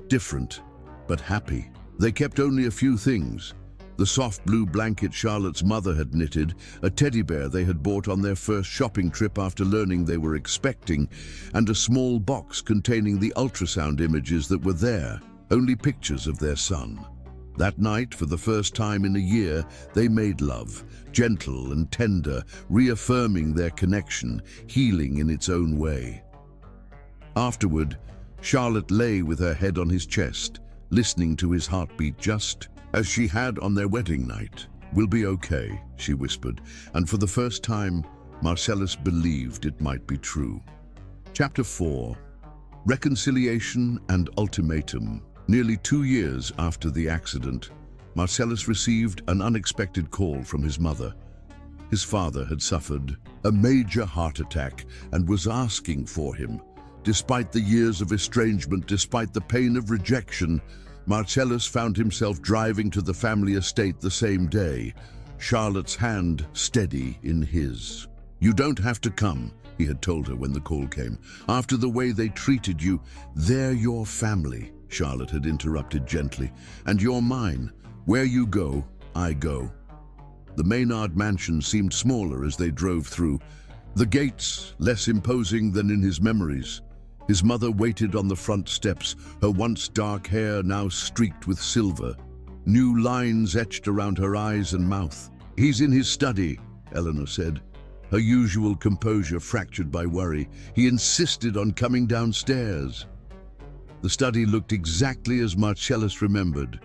Different, but happy." They kept only a few things: the soft blue blanket Charlotte's mother had knitted, a teddy bear they had bought on their first shopping trip after learning they were expecting, and a small box containing the ultrasound images that were there, only pictures of their son. That night, for the first time in a year, they made love, gentle and tender, reaffirming their connection, healing in its own way. Afterward, Charlotte lay with her head on his chest, listening to his heartbeat just as she had on their wedding night. "We'll be okay," she whispered, and for the first time, Marcellus believed it might be true. Chapter 4. Reconciliation and Ultimatum. Nearly 2 years after the accident, Marcellus received an unexpected call from his mother. His father had suffered a major heart attack and was asking for him. Despite the years of estrangement, despite the pain of rejection, Marcellus found himself driving to the family estate the same day, Charlotte's hand steady in his. "You don't have to come," he had told her when the call came. "After the way they treated you, they're your family," Charlotte had interrupted gently. "And you're mine. Where you go, I go." The Maynard mansion seemed smaller as they drove through, the gates less imposing than in his memories. His mother waited on the front steps, her once dark hair now streaked with silver, new lines etched around her eyes and mouth. "He's in his study," Eleanor said, her usual composure fractured by worry. "He insisted on coming downstairs." The study looked exactly as Marcellus remembered.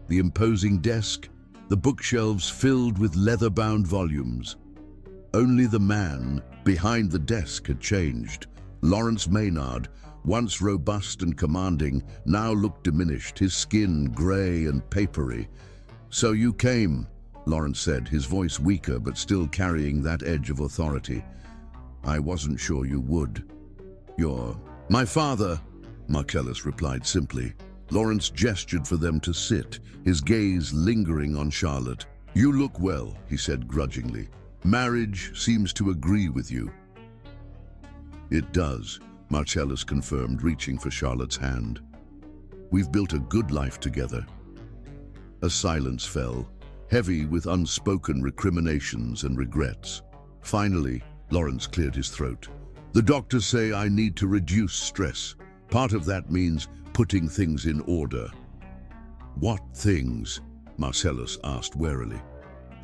The imposing desk, the bookshelves filled with leather-bound volumes. Only the man behind the desk had changed. Lawrence Maynard, once robust and commanding, now looked diminished, his skin gray and papery. "So you came," Lawrence said, his voice weaker but still carrying that edge of authority. "I wasn't sure you would." "You're my father," Marcellus replied simply. Lawrence gestured for them to sit, his gaze lingering on Charlotte. "You look well," he said grudgingly. "Marriage seems to agree with you." "It does," Marcellus confirmed, reaching for Charlotte's hand. "We've built a good life together." A silence fell, heavy with unspoken recriminations and regrets. Finally, Lawrence cleared his throat. "The doctors say I need to reduce stress. Part of that means putting things in order." "What things?" Marcellus asked warily.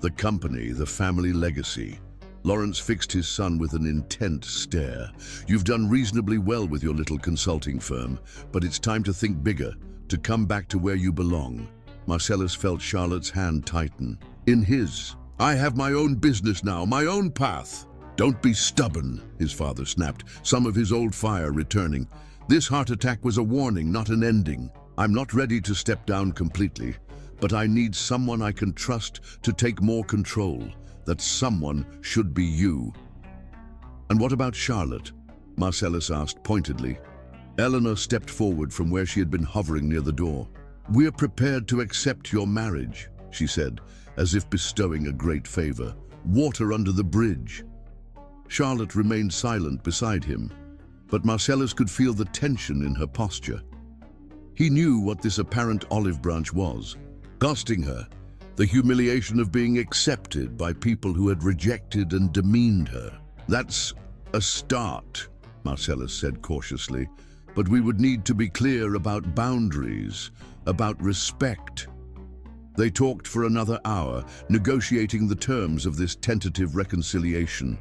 "The company, the family legacy." Lawrence fixed his son with an intent stare. "You've done reasonably well with your little consulting firm, but it's time to think bigger, to come back to where you belong." Marcellus felt Charlotte's hand tighten. In his. "I have my own business now, my own path." "Don't be stubborn," his father snapped, some of his old fire returning. "This heart attack was a warning, not an ending. I'm not ready to step down completely, but I need someone I can trust to take more control. That someone should be you." "And what about Charlotte?" Marcellus asked pointedly. Eleanor stepped forward from where she had been hovering near the door. "We're prepared to accept your marriage," she said, as if bestowing a great favor. "Water under the bridge." Charlotte remained silent beside him, but Marcellus could feel the tension in her posture. He knew what this apparent olive branch was, costing her, the humiliation of being accepted by people who had rejected and demeaned her. "That's a start," Marcellus said cautiously, "but we would need to be clear about boundaries, about respect." They talked for another hour, negotiating the terms of this tentative reconciliation.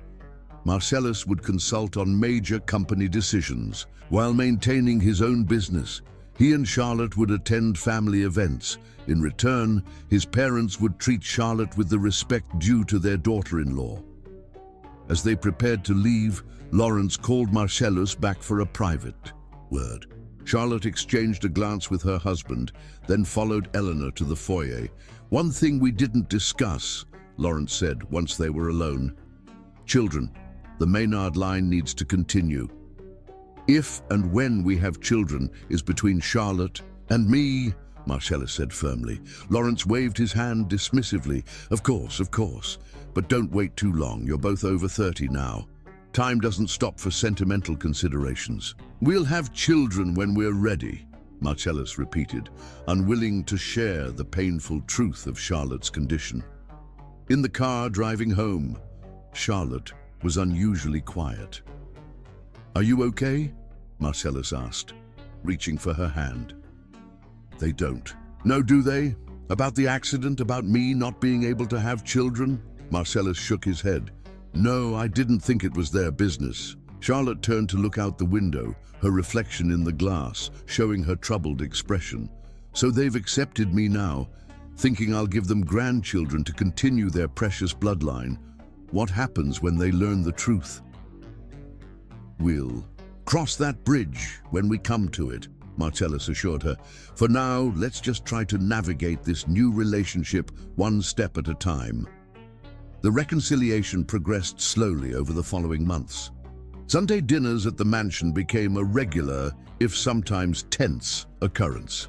Marcellus would consult on major company decisions, while maintaining his own business. He and Charlotte would attend family events. In return, his parents would treat Charlotte with the respect due to their daughter-in-law. As they prepared to leave, Lawrence called Marcellus back for a private word. Charlotte exchanged a glance with her husband, then followed Eleanor to the foyer. "One thing we didn't discuss," Lawrence said once they were alone. "Children. The Maynard line needs to continue. If and when we have children is between Charlotte and me," Marcellus said firmly. Lawrence waved his hand dismissively. Of course, but don't wait too long. You're both over 30 now. Time doesn't stop for sentimental considerations." "We'll have children when we're ready," Marcellus repeated, unwilling to share the painful truth of Charlotte's condition. In the car driving home, Charlotte was unusually quiet. "Are you okay?" Marcellus asked, reaching for her hand. "They don't." "No, do they? About the accident, about me not being able to have children?" Marcellus shook his head. "No, I didn't think it was their business." Charlotte turned to look out the window, her reflection in the glass, showing her troubled expression. "So they've accepted me now, thinking I'll give them grandchildren to continue their precious bloodline. What happens when they learn the truth?" "We'll cross that bridge when we come to it," Marcellus assured her. "For now, let's just try to navigate this new relationship one step at a time." The reconciliation progressed slowly over the following months. Sunday dinners at the mansion became a regular, if sometimes tense, occurrence.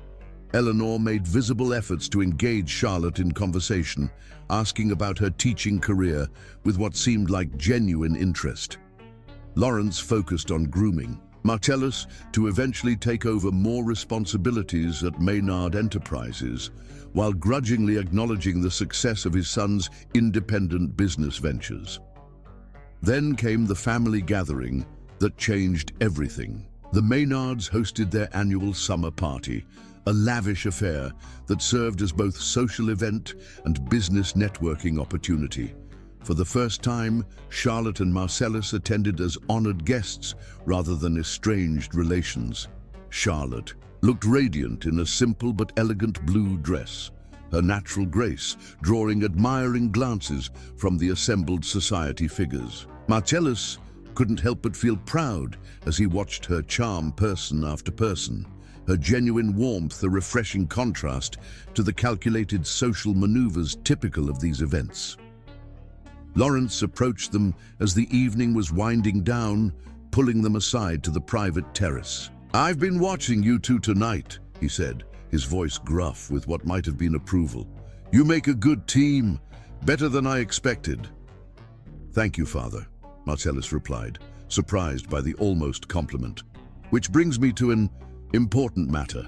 Eleanor made visible efforts to engage Charlotte in conversation, asking about her teaching career with what seemed like genuine interest. Lawrence focused on grooming Marcellus to eventually take over more responsibilities at Maynard Enterprises, while grudgingly acknowledging the success of his son's independent business ventures. Then came the family gathering that changed everything. The Maynards hosted their annual summer party, a lavish affair that served as both social event and business networking opportunity. For the first time, Charlotte and Marcellus attended as honored guests rather than estranged relations. Charlotte looked radiant in a simple but elegant blue dress. her natural grace drawing admiring glances from the assembled society figures. Marcellus couldn't help but feel proud as he watched her charm person after person, her genuine warmth a refreshing contrast to the calculated social maneuvers typical of these events. Lawrence approached them as the evening was winding down, pulling them aside to the private terrace. "I've been watching you two tonight," he said, his voice gruff with what might have been approval. "You make a good team, better than I expected." "Thank you, Father," Marcellus replied, surprised by the almost compliment. "Which brings me to an important matter."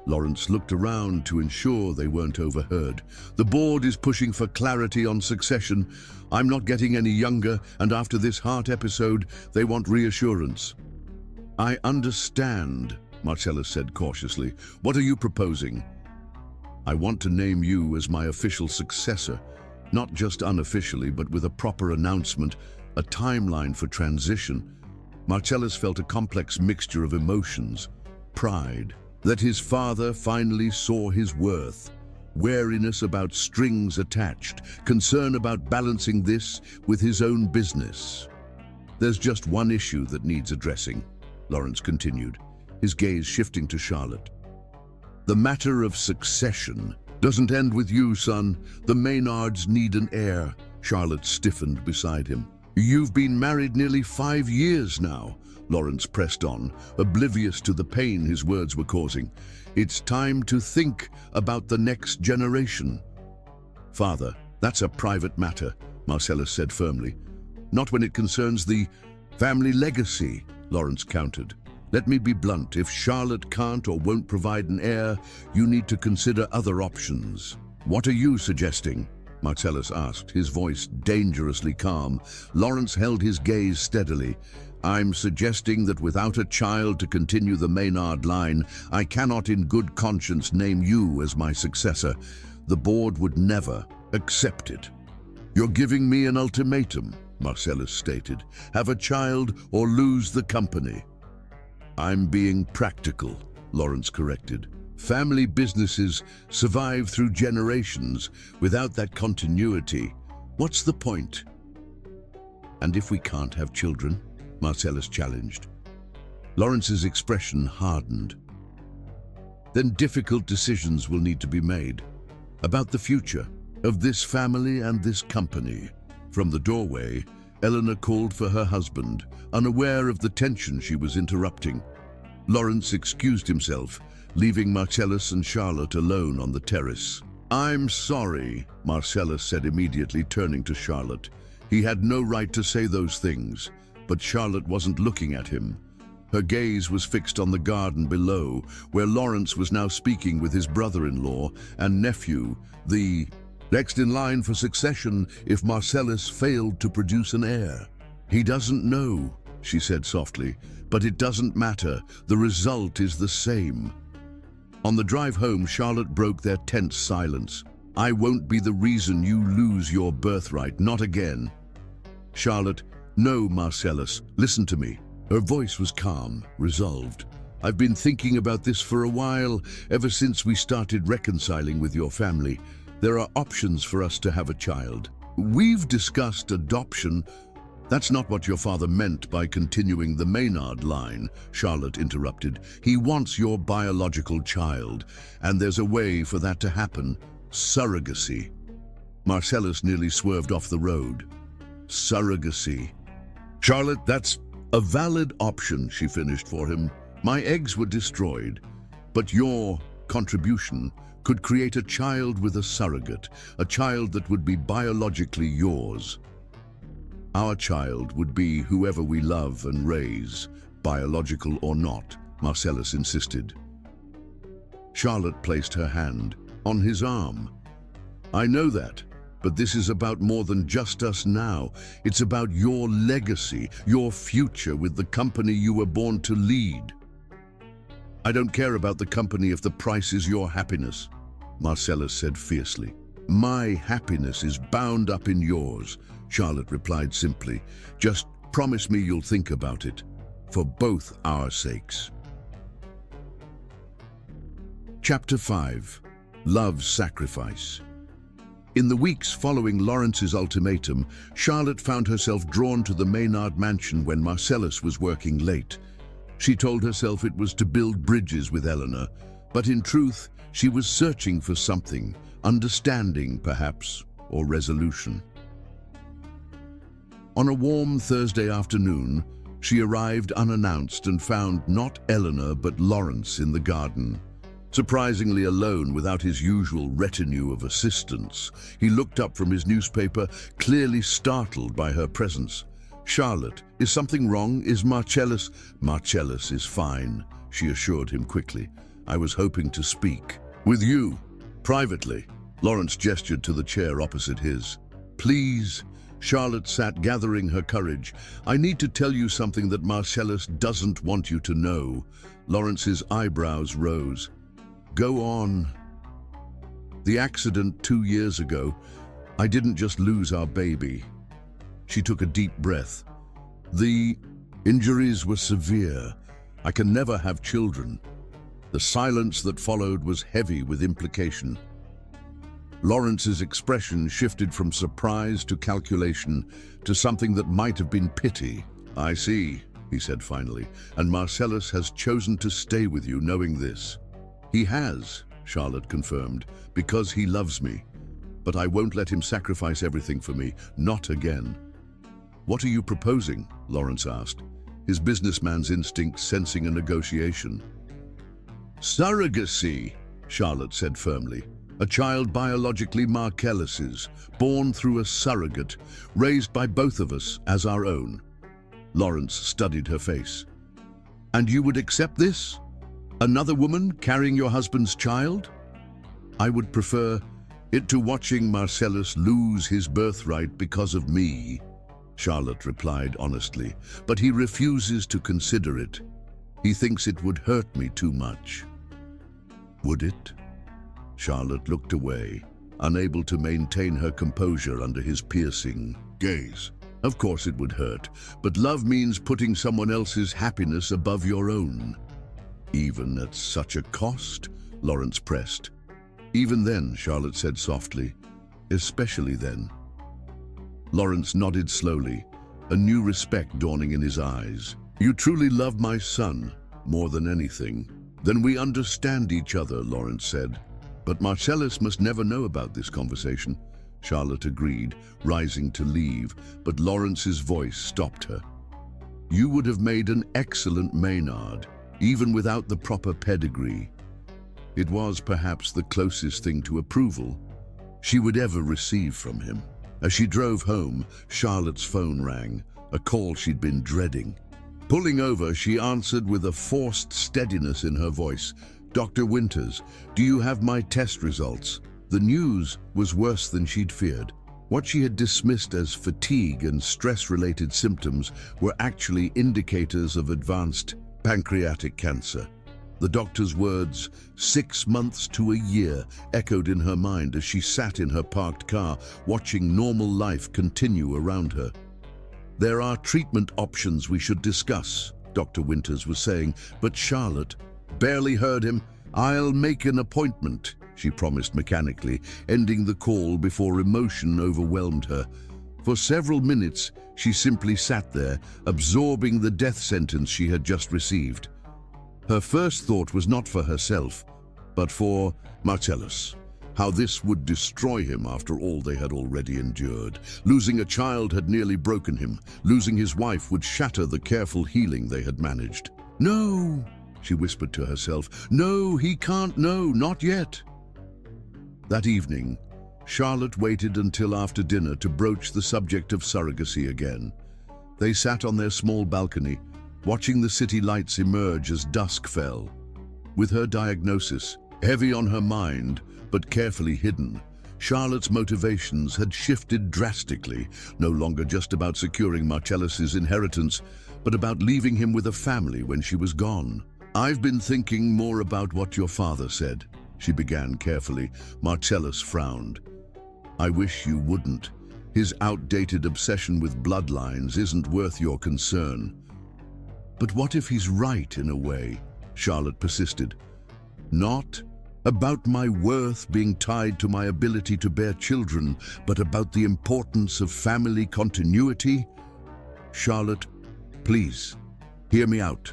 Lawrence looked around to ensure they weren't overheard. "The board is pushing for clarity on succession. I'm not getting any younger, and after this heart episode, they want reassurance." "I understand," Marcellus said cautiously. "What are you proposing?" "I want to name you as my official successor, not just unofficially, but with a proper announcement, a timeline for transition." Marcellus felt a complex mixture of emotions: pride that his father finally saw his worth, wariness about strings attached, concern about balancing this with his own business. "There's just one issue that needs addressing," Lawrence continued, his gaze shifting to Charlotte. "The matter of succession doesn't end with you, son. The Maynards need an heir." Charlotte stiffened beside him. "You've been married nearly 5 years now," Lawrence pressed on, oblivious to the pain his words were causing. "It's time to think about the next generation." "Father, that's a private matter," Marcellus said firmly. "Not when it concerns the family legacy," Lawrence countered. "Let me be blunt. If Charlotte can't or won't provide an heir, you need to consider other options." "What are you suggesting?" Marcellus asked, his voice dangerously calm. Lawrence held his gaze steadily. "I'm suggesting that without a child to continue the Maynard line, I cannot in good conscience name you as my successor. The board would never accept it." "You're giving me an ultimatum," Marcellus stated. "Have a child or lose the company." "I'm being practical," Lawrence corrected. "Family businesses survive through generations. Without that continuity, what's the point?" "And if we can't have children?" Marcellus challenged. Lawrence's expression hardened. "Then difficult decisions will need to be made about the future of this family and this company." From the doorway, Eleanor called for her husband, unaware of the tension she was interrupting. Lawrence excused himself, leaving Marcellus and Charlotte alone on the terrace. "I'm sorry," Marcellus said immediately, turning to Charlotte. He had no right to say those things, but Charlotte wasn't looking at him. Her gaze was fixed on the garden below, where Lawrence was now speaking with his brother-in-law and nephew, the next in line for succession if Marcellus failed to produce an heir. "He doesn't know," she said softly, "but it doesn't matter. The result is the same." On the drive home, Charlotte broke their tense silence. "I won't be the reason you lose your birthright, not again." "Charlotte, no, Marcellus, listen to me." Her voice was calm, resolved. "I've been thinking about this for a while, ever since we started reconciling with your family. There are options for us to have a child. We've discussed adoption." "That's not what your father meant by continuing the Maynard line," Charlotte interrupted. "He wants your biological child, and there's a way for that to happen: surrogacy." Marcellus nearly swerved off the road. "Surrogacy. Charlotte, that's a valid option," she finished for him. "My eggs were destroyed, but your contribution could create a child with a surrogate, a child that would be biologically yours." "Our child would be whoever we love and raise, biological or not," Marcellus insisted. Charlotte placed her hand on his arm. "I know that, but this is about more than just us now. It's about your legacy, your future with the company you were born to lead." "I don't care about the company if the price is your happiness," Marcellus said fiercely. "My happiness is bound up in yours," Charlotte replied simply. "Just promise me you'll think about it, for both our sakes." Chapter 5. Love's sacrifice. In the weeks following Lawrence's ultimatum, Charlotte found herself drawn to the Maynard mansion when Marcellus was working late. She told herself it was to build bridges with Eleanor, but in truth, she was searching for something, understanding perhaps, or resolution. On a warm Thursday afternoon, she arrived unannounced and found not Eleanor but Lawrence in the garden. Surprisingly alone, without his usual retinue of assistants, he looked up from his newspaper, clearly startled by her presence. "Charlotte, is something wrong? Is Marcellus—" "Marcellus is fine," she assured him quickly. "I was hoping to speak with you, privately." Lawrence gestured to the chair opposite his. "Please." Charlotte sat, gathering her courage. "I need to tell you something that Marcellus doesn't want you to know." Lawrence's eyebrows rose. "Go on." "The accident 2 years ago, I didn't just lose our baby." She took a deep breath. "The injuries were severe. I can never have children." The silence that followed was heavy with implication. Lawrence's expression shifted from surprise to calculation to something that might have been pity. "I see," he said finally, "and Marcellus has chosen to stay with you knowing this." "He has," Charlotte confirmed, "because he loves me. But I won't let him sacrifice everything for me, not again." "What are you proposing?" Lawrence asked, his businessman's instinct sensing a negotiation. "Surrogacy," Charlotte said firmly. "A child biologically Marcellus's, born through a surrogate, raised by both of us as our own." Lawrence studied her face. "And you would accept this? Another woman carrying your husband's child?" "I would prefer it to watching Marcellus lose his birthright because of me," Charlotte replied honestly, "but he refuses to consider it. He thinks it would hurt me too much." "Would it?" Charlotte looked away, unable to maintain her composure under his piercing gaze. "Of course it would hurt, but love means putting someone else's happiness above your own." "Even at such a cost?" Lawrence pressed. "Even then," Charlotte said softly, "especially then." Lawrence nodded slowly, a new respect dawning in his eyes. "You truly love my son, more than anything." "Then we understand each other," Lawrence said. "But Marcellus must never know about this conversation." Charlotte agreed, rising to leave, but Lawrence's voice stopped her. "You would have made an excellent Maynard, even without the proper pedigree." It was perhaps the closest thing to approval she would ever receive from him. As she drove home, Charlotte's phone rang, a call she'd been dreading. Pulling over, she answered with a forced steadiness in her voice. "Dr. Winters, do you have my test results?" The news was worse than she'd feared. What she had dismissed as fatigue and stress-related symptoms were actually indicators of advanced pancreatic cancer. The doctor's words, 6 months to a year, echoed in her mind as she sat in her parked car, watching normal life continue around her. "There are treatment options we should discuss," Dr. Winters was saying, but Charlotte barely heard him. "I'll make an appointment," she promised mechanically, ending the call before emotion overwhelmed her. For several minutes, she simply sat there, absorbing the death sentence she had just received. Her first thought was not for herself, but for Marcellus. How this would destroy him after all they had already endured. Losing a child had nearly broken him. Losing his wife would shatter the careful healing they had managed. "No," she whispered to herself. "No, he can't know, not yet." That evening, Charlotte waited until after dinner to broach the subject of surrogacy again. They sat on their small balcony, watching the city lights emerge as dusk fell. With her diagnosis heavy on her mind, but carefully hidden, Charlotte's motivations had shifted drastically, no longer just about securing Marcellus's inheritance, but about leaving him with a family when she was gone. "I've been thinking more about what your father said," she began carefully. Marcellus frowned. "I wish you wouldn't. His outdated obsession with bloodlines isn't worth your concern." "But what if he's right in a way?" Charlotte persisted. "Not About my worth being tied to my ability to bear children, but about the importance of family continuity? Charlotte, please, hear me out.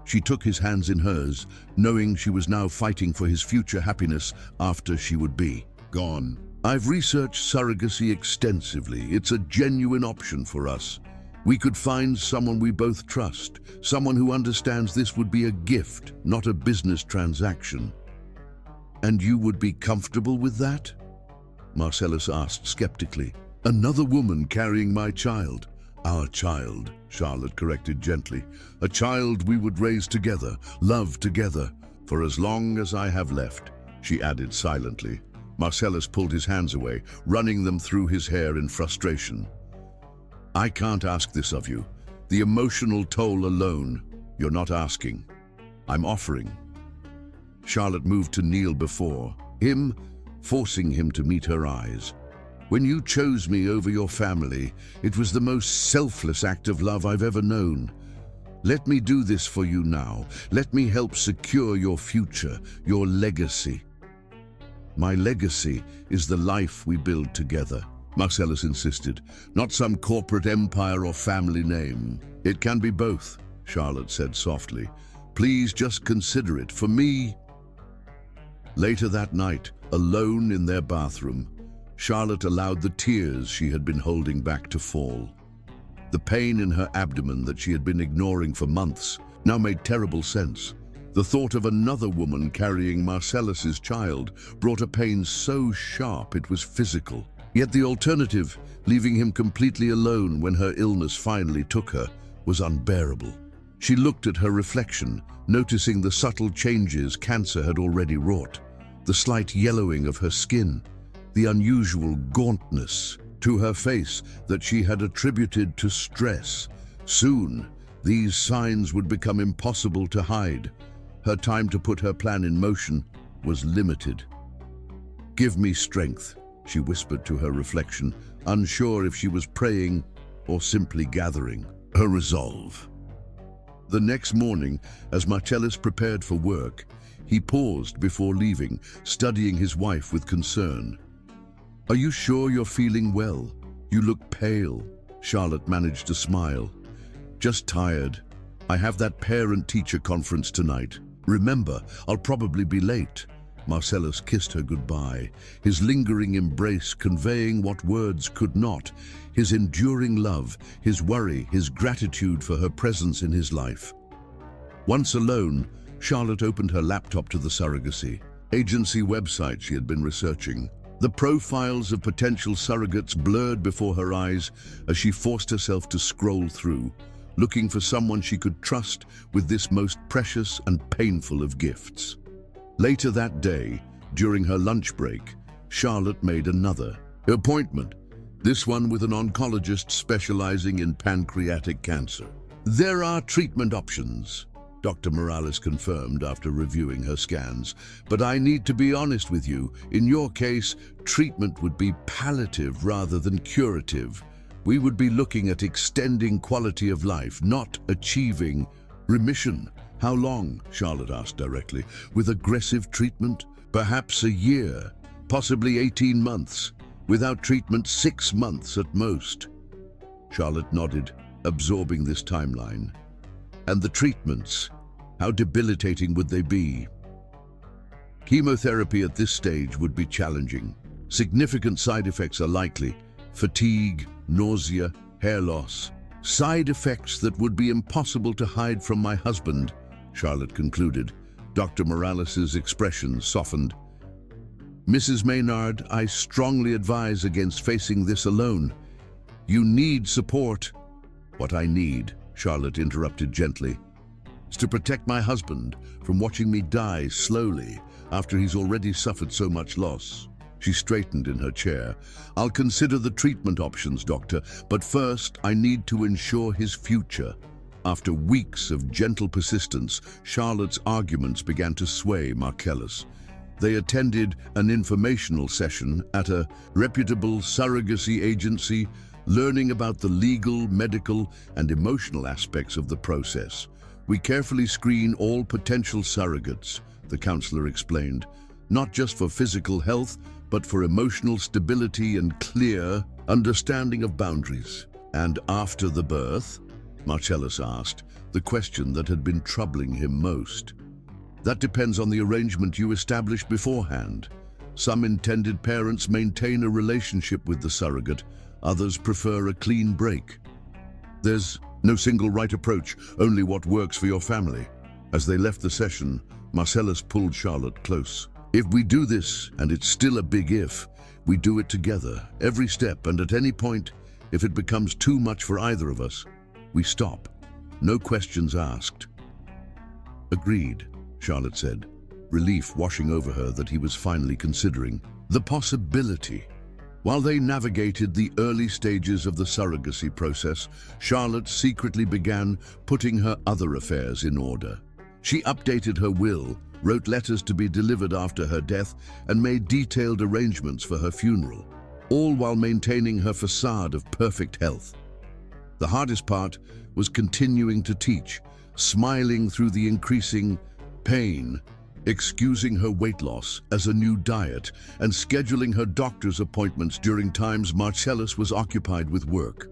She took his hands in hers, knowing she was now fighting for his future happiness after she would be gone. I've researched surrogacy extensively. It's a genuine option for us. We could find someone we both trust, someone who understands this would be a gift, not a business transaction. And you would be comfortable with that? Marcellus asked skeptically. Another woman carrying my child. Our child, Charlotte corrected gently. A child we would raise together, love together, for as long as I have left, she added silently. Marcellus pulled his hands away, running them through his hair in frustration. I can't ask this of you. The emotional toll alone, you're not asking. I'm offering. Charlotte moved to kneel before him, forcing him to meet her eyes. When you chose me over your family, it was the most selfless act of love I've ever known. Let me do this for you now. Let me help secure your future, your legacy. My legacy is the life we build together, Marcellus insisted, not some corporate empire or family name. It can be both, Charlotte said softly. Please just consider it. For me. Later that night, alone in their bathroom, Charlotte allowed the tears she had been holding back to fall. The pain in her abdomen that she had been ignoring for months now made terrible sense. The thought of another woman carrying Marcellus's child brought a pain so sharp it was physical. Yet the alternative, leaving him completely alone when her illness finally took her, was unbearable. She looked at her reflection, noticing the subtle changes cancer had already wrought. The slight yellowing of her skin, the unusual gauntness to her face that she had attributed to stress. Soon, these signs would become impossible to hide. Her time to put her plan in motion was limited. Give me strength, she whispered to her reflection, unsure if she was praying or simply gathering her resolve. The next morning, as Marcellus prepared for work, he paused before leaving, studying his wife with concern. Are you sure you're feeling well? You look pale. Charlotte managed to smile. Just tired. I have that parent-teacher conference tonight. Remember, I'll probably be late. Marcellus kissed her goodbye, his lingering embrace conveying what words could not, his enduring love, his worry, his gratitude for her presence in his life. Once alone, Charlotte opened her laptop to the surrogacy agency website she had been researching. The profiles of potential surrogates blurred before her eyes as she forced herself to scroll through, looking for someone she could trust with this most precious and painful of gifts. Later that day, during her lunch break, Charlotte made another appointment, this one with an oncologist specializing in pancreatic cancer. There are treatment options, Dr. Morales confirmed after reviewing her scans, but I need to be honest with you. In your case, treatment would be palliative rather than curative. We would be looking at extending quality of life, not achieving remission. How long? Charlotte asked directly. With aggressive treatment? Perhaps a year, possibly 18 months. Without treatment, 6 months at most. Charlotte nodded, absorbing this timeline. And the treatments, how debilitating would they be? Chemotherapy at this stage would be challenging. Significant side effects are likely: fatigue, nausea, hair loss. Side effects that would be impossible to hide from my husband, Charlotte concluded. Dr. Morales's expression softened. Mrs. Maynard, I strongly advise against facing this alone. You need support. What I need, Charlotte interrupted gently, is to protect my husband from watching me die slowly after he's already suffered so much loss. She straightened in her chair. I'll consider the treatment options, doctor, but first I need to ensure his future. After weeks of gentle persistence, Charlotte's arguments began to sway Marcellus. They attended an informational session at a reputable surrogacy agency, learning about the legal, medical, and emotional aspects of the process. We carefully screen all potential surrogates, the counselor explained, not just for physical health, but for emotional stability and clear understanding of boundaries. And after the birth? Marcellus asked, the question that had been troubling him most. That depends on the arrangement you establish beforehand. Some intended parents maintain a relationship with the surrogate, others prefer a clean break. There's no single right approach, only what works for your family. As they left the session, Marcellus pulled Charlotte close. If we do this, and it's still a big if, we do it together, every step, and at any point, if it becomes too much for either of us, we stop. No questions asked. Agreed, Charlotte said, relief washing over her that he was finally considering the possibility. While they navigated the early stages of the surrogacy process, Charlotte secretly began putting her other affairs in order. She updated her will, wrote letters to be delivered after her death, and made detailed arrangements for her funeral, all while maintaining her facade of perfect health. The hardest part was continuing to teach, smiling through the increasing pain, excusing her weight loss as a new diet, and scheduling her doctor's appointments during times Marcellus was occupied with work.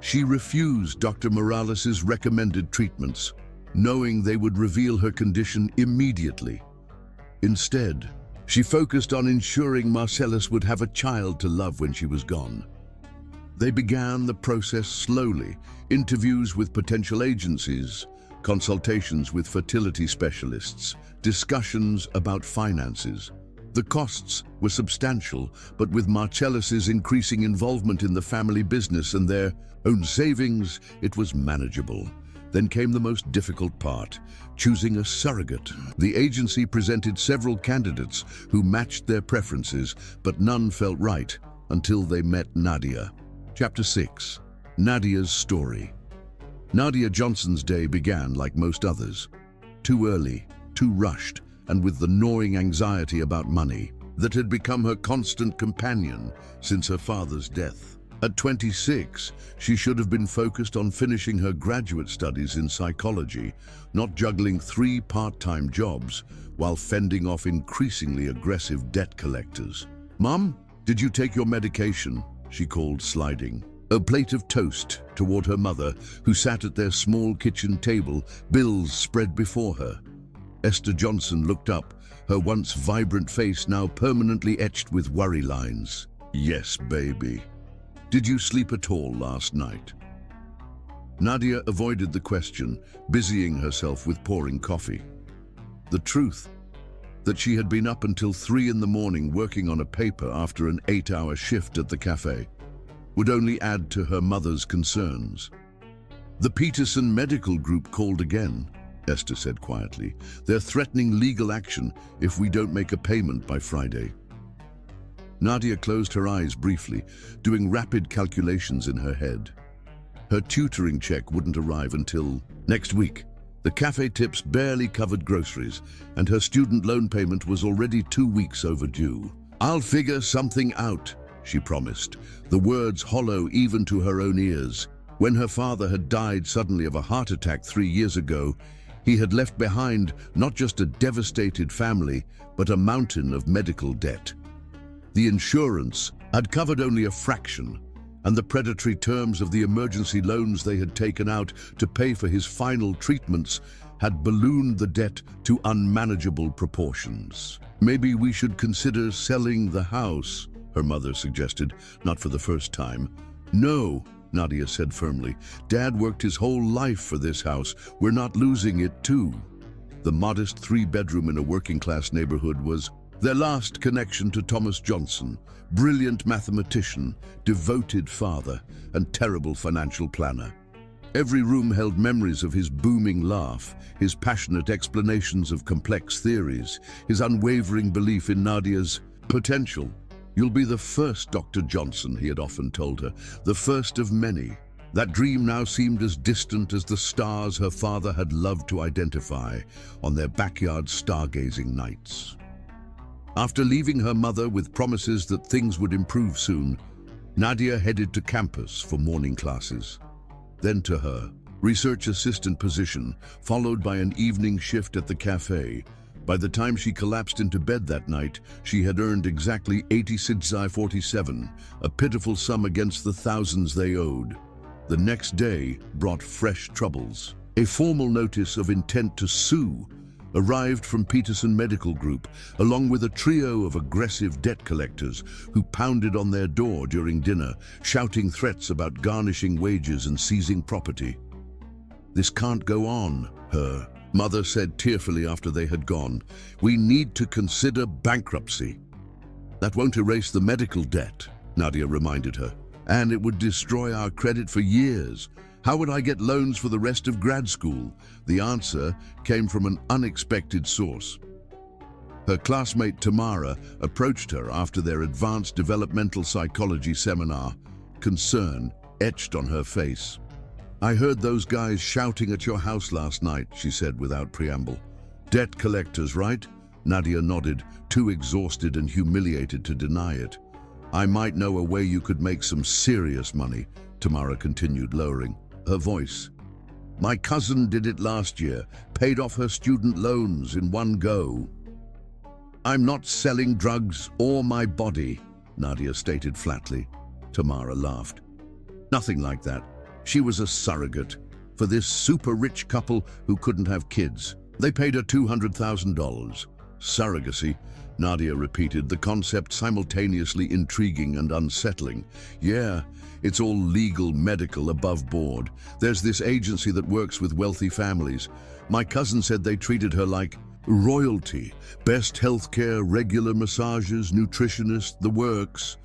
She refused Dr. Morales's recommended treatments, knowing they would reveal her condition immediately. Instead, she focused on ensuring Marcellus would have a child to love when she was gone. They began the process slowly, interviews with potential agencies, consultations with fertility specialists, discussions about finances. The costs were substantial, but with Marcellus's increasing involvement in the family business and their own savings, it was manageable. Then came the most difficult part, choosing a surrogate. The agency presented several candidates who matched their preferences, but none felt right until they met Nadia. Chapter 6. Nadia's story. Nadia Johnson's day began like most others. Too early, too rushed, and with the gnawing anxiety about money that had become her constant companion since her father's death. At 26, she should have been focused on finishing her graduate studies in psychology, not juggling 3 part-time jobs while fending off increasingly aggressive debt collectors. "Mom, did you take your medication?" she called, sliding a plate of toast toward her mother, who sat at their small kitchen table, bills spread before her. Esther Johnson looked up, her once vibrant face now permanently etched with worry lines. "Yes, baby. Did you sleep at all last night?" Nadia avoided the question, busying herself with pouring coffee. The truth, that she had been up until 3 in the morning working on a paper after an 8-hour shift at the cafe, would only add to her mother's concerns. "The Peterson Medical Group called again," Esther said quietly. "They're threatening legal action if we don't make a payment by Friday." Nadia closed her eyes briefly, doing rapid calculations in her head. Her tutoring check wouldn't arrive until next week. The cafe tips barely covered groceries, and her student loan payment was already 2 weeks overdue. "I'll figure something out," she promised, the words hollow even to her own ears. When her father had died suddenly of a heart attack 3 years ago, he had left behind not just a devastated family, but a mountain of medical debt. The insurance had covered only a fraction, and the predatory terms of the emergency loans they had taken out to pay for his final treatments had ballooned the debt to unmanageable proportions. "Maybe we should consider selling the house," her mother suggested, not for the first time. "No," Nadia said firmly. "Dad worked his whole life for this house. We're not losing it too." The modest 3-bedroom in a working-class neighborhood was their last connection to Thomas Johnson, brilliant mathematician, devoted father, and terrible financial planner. Every room held memories of his booming laugh, his passionate explanations of complex theories, his unwavering belief in Nadia's potential. "You'll be the first Dr. Johnson," he had often told her, "the first of many." That dream now seemed as distant as the stars her father had loved to identify on their backyard stargazing nights. After leaving her mother with promises that things would improve soon, Nadia headed to campus for morning classes. Then to her, research assistant position, followed by an evening shift at the cafe, was the By the time she collapsed into bed that night, she had earned exactly 86,47, a pitiful sum against the thousands they owed. The next day brought fresh troubles. A formal notice of intent to sue arrived from Peterson Medical Group, along with a trio of aggressive debt collectors who pounded on their door during dinner, shouting threats about garnishing wages and seizing property. "This can't go on," her mother said tearfully after they had gone. "We need to consider bankruptcy." "That won't erase the medical debt," Nadia reminded her, "and it would destroy our credit for years. How would I get loans for the rest of grad school?" The answer came from an unexpected source. Her classmate Tamara approached her after their advanced developmental psychology seminar, concern etched on her face. "I heard those guys shouting at your house last night," she said without preamble. "Debt collectors, right?" Nadia nodded, too exhausted and humiliated to deny it. "I might know a way you could make some serious money," Tamara continued, lowering her voice. "My cousin did it last year, paid off her student loans in one go." "I'm not selling drugs or my body," Nadia stated flatly. Tamara laughed. "Nothing like that. She was a surrogate for this super-rich couple who couldn't have kids. They paid her $200,000. Surrogacy," Nadia repeated, the concept simultaneously intriguing and unsettling. "Yeah, it's all legal, medical, above board. There's this agency that works with wealthy families. My cousin said they treated her like royalty. Best healthcare, regular massages, nutritionist, the works."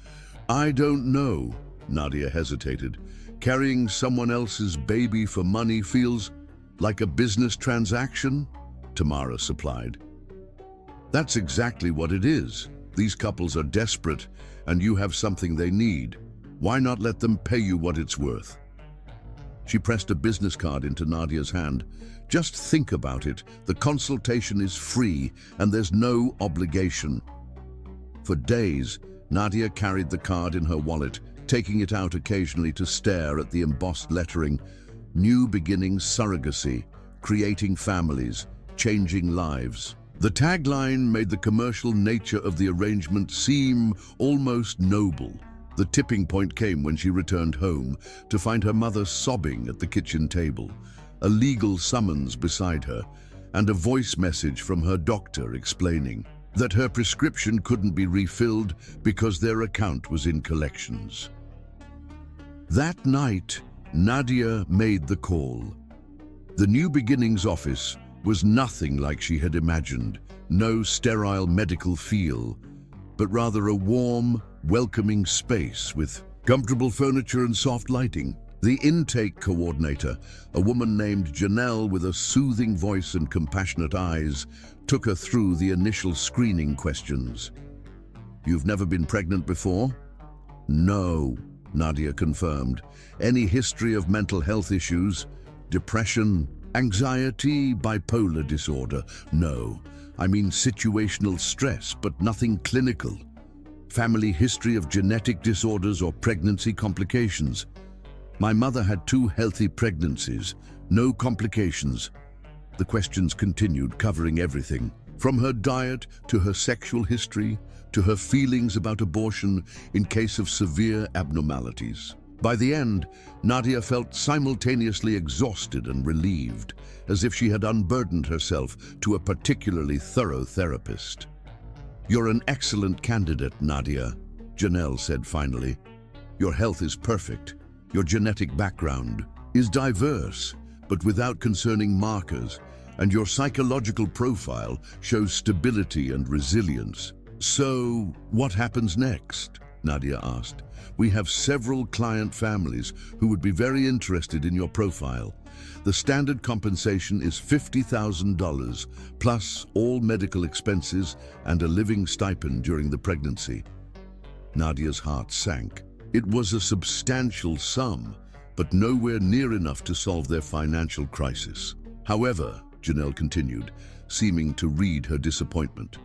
"I don't know," Nadia hesitated. "Carrying someone else's baby for money feels like a business transaction," Tamara supplied. "That's exactly what it is. These couples are desperate, and you have something they need. Why not let them pay you what it's worth?" She pressed a business card into Nadia's hand. "Just think about it. The consultation is free, and there's no obligation." For days, Nadia carried the card in her wallet, taking it out occasionally to stare at the embossed lettering. "New beginnings surrogacy, creating families, changing lives." The tagline made the commercial nature of the arrangement seem almost noble. The tipping point came when she returned home to find her mother sobbing at the kitchen table, a legal summons beside her, and a voice message from her doctor explaining that her prescription couldn't be refilled because their account was in collections. That night, Nadia made the call. The New Beginnings office was nothing like she had imagined, no sterile medical feel, but rather a warm, welcoming space with comfortable furniture and soft lighting. The intake coordinator, a woman named Janelle with a soothing voice and compassionate eyes, took her through the initial screening questions. "You've never been pregnant before?" "No," Nadia confirmed. "Any history of mental health issues? Depression, anxiety, bipolar disorder?" "No. I mean situational stress, but nothing clinical." "Family history of genetic disorders or pregnancy complications?" "My mother had 2 healthy pregnancies, no complications." The questions continued, covering everything, from her diet to her sexual history, to her feelings about abortion in case of severe abnormalities. By the end, Nadia felt simultaneously exhausted and relieved, as if she had unburdened herself to a particularly thorough therapist. "You're an excellent candidate, Nadia," Janelle said finally. "Your health is perfect. Your genetic background is diverse, but without concerning markers, and your psychological profile shows stability and resilience." "So, what happens next?" Nadia asked. "We have several client families who would be very interested in your profile. The standard compensation is $50,000, plus all medical expenses and a living stipend during the pregnancy." Nadia's heart sank. It was a substantial sum, but nowhere near enough to solve their financial crisis. "However," Janelle continued, seeming to read her disappointment,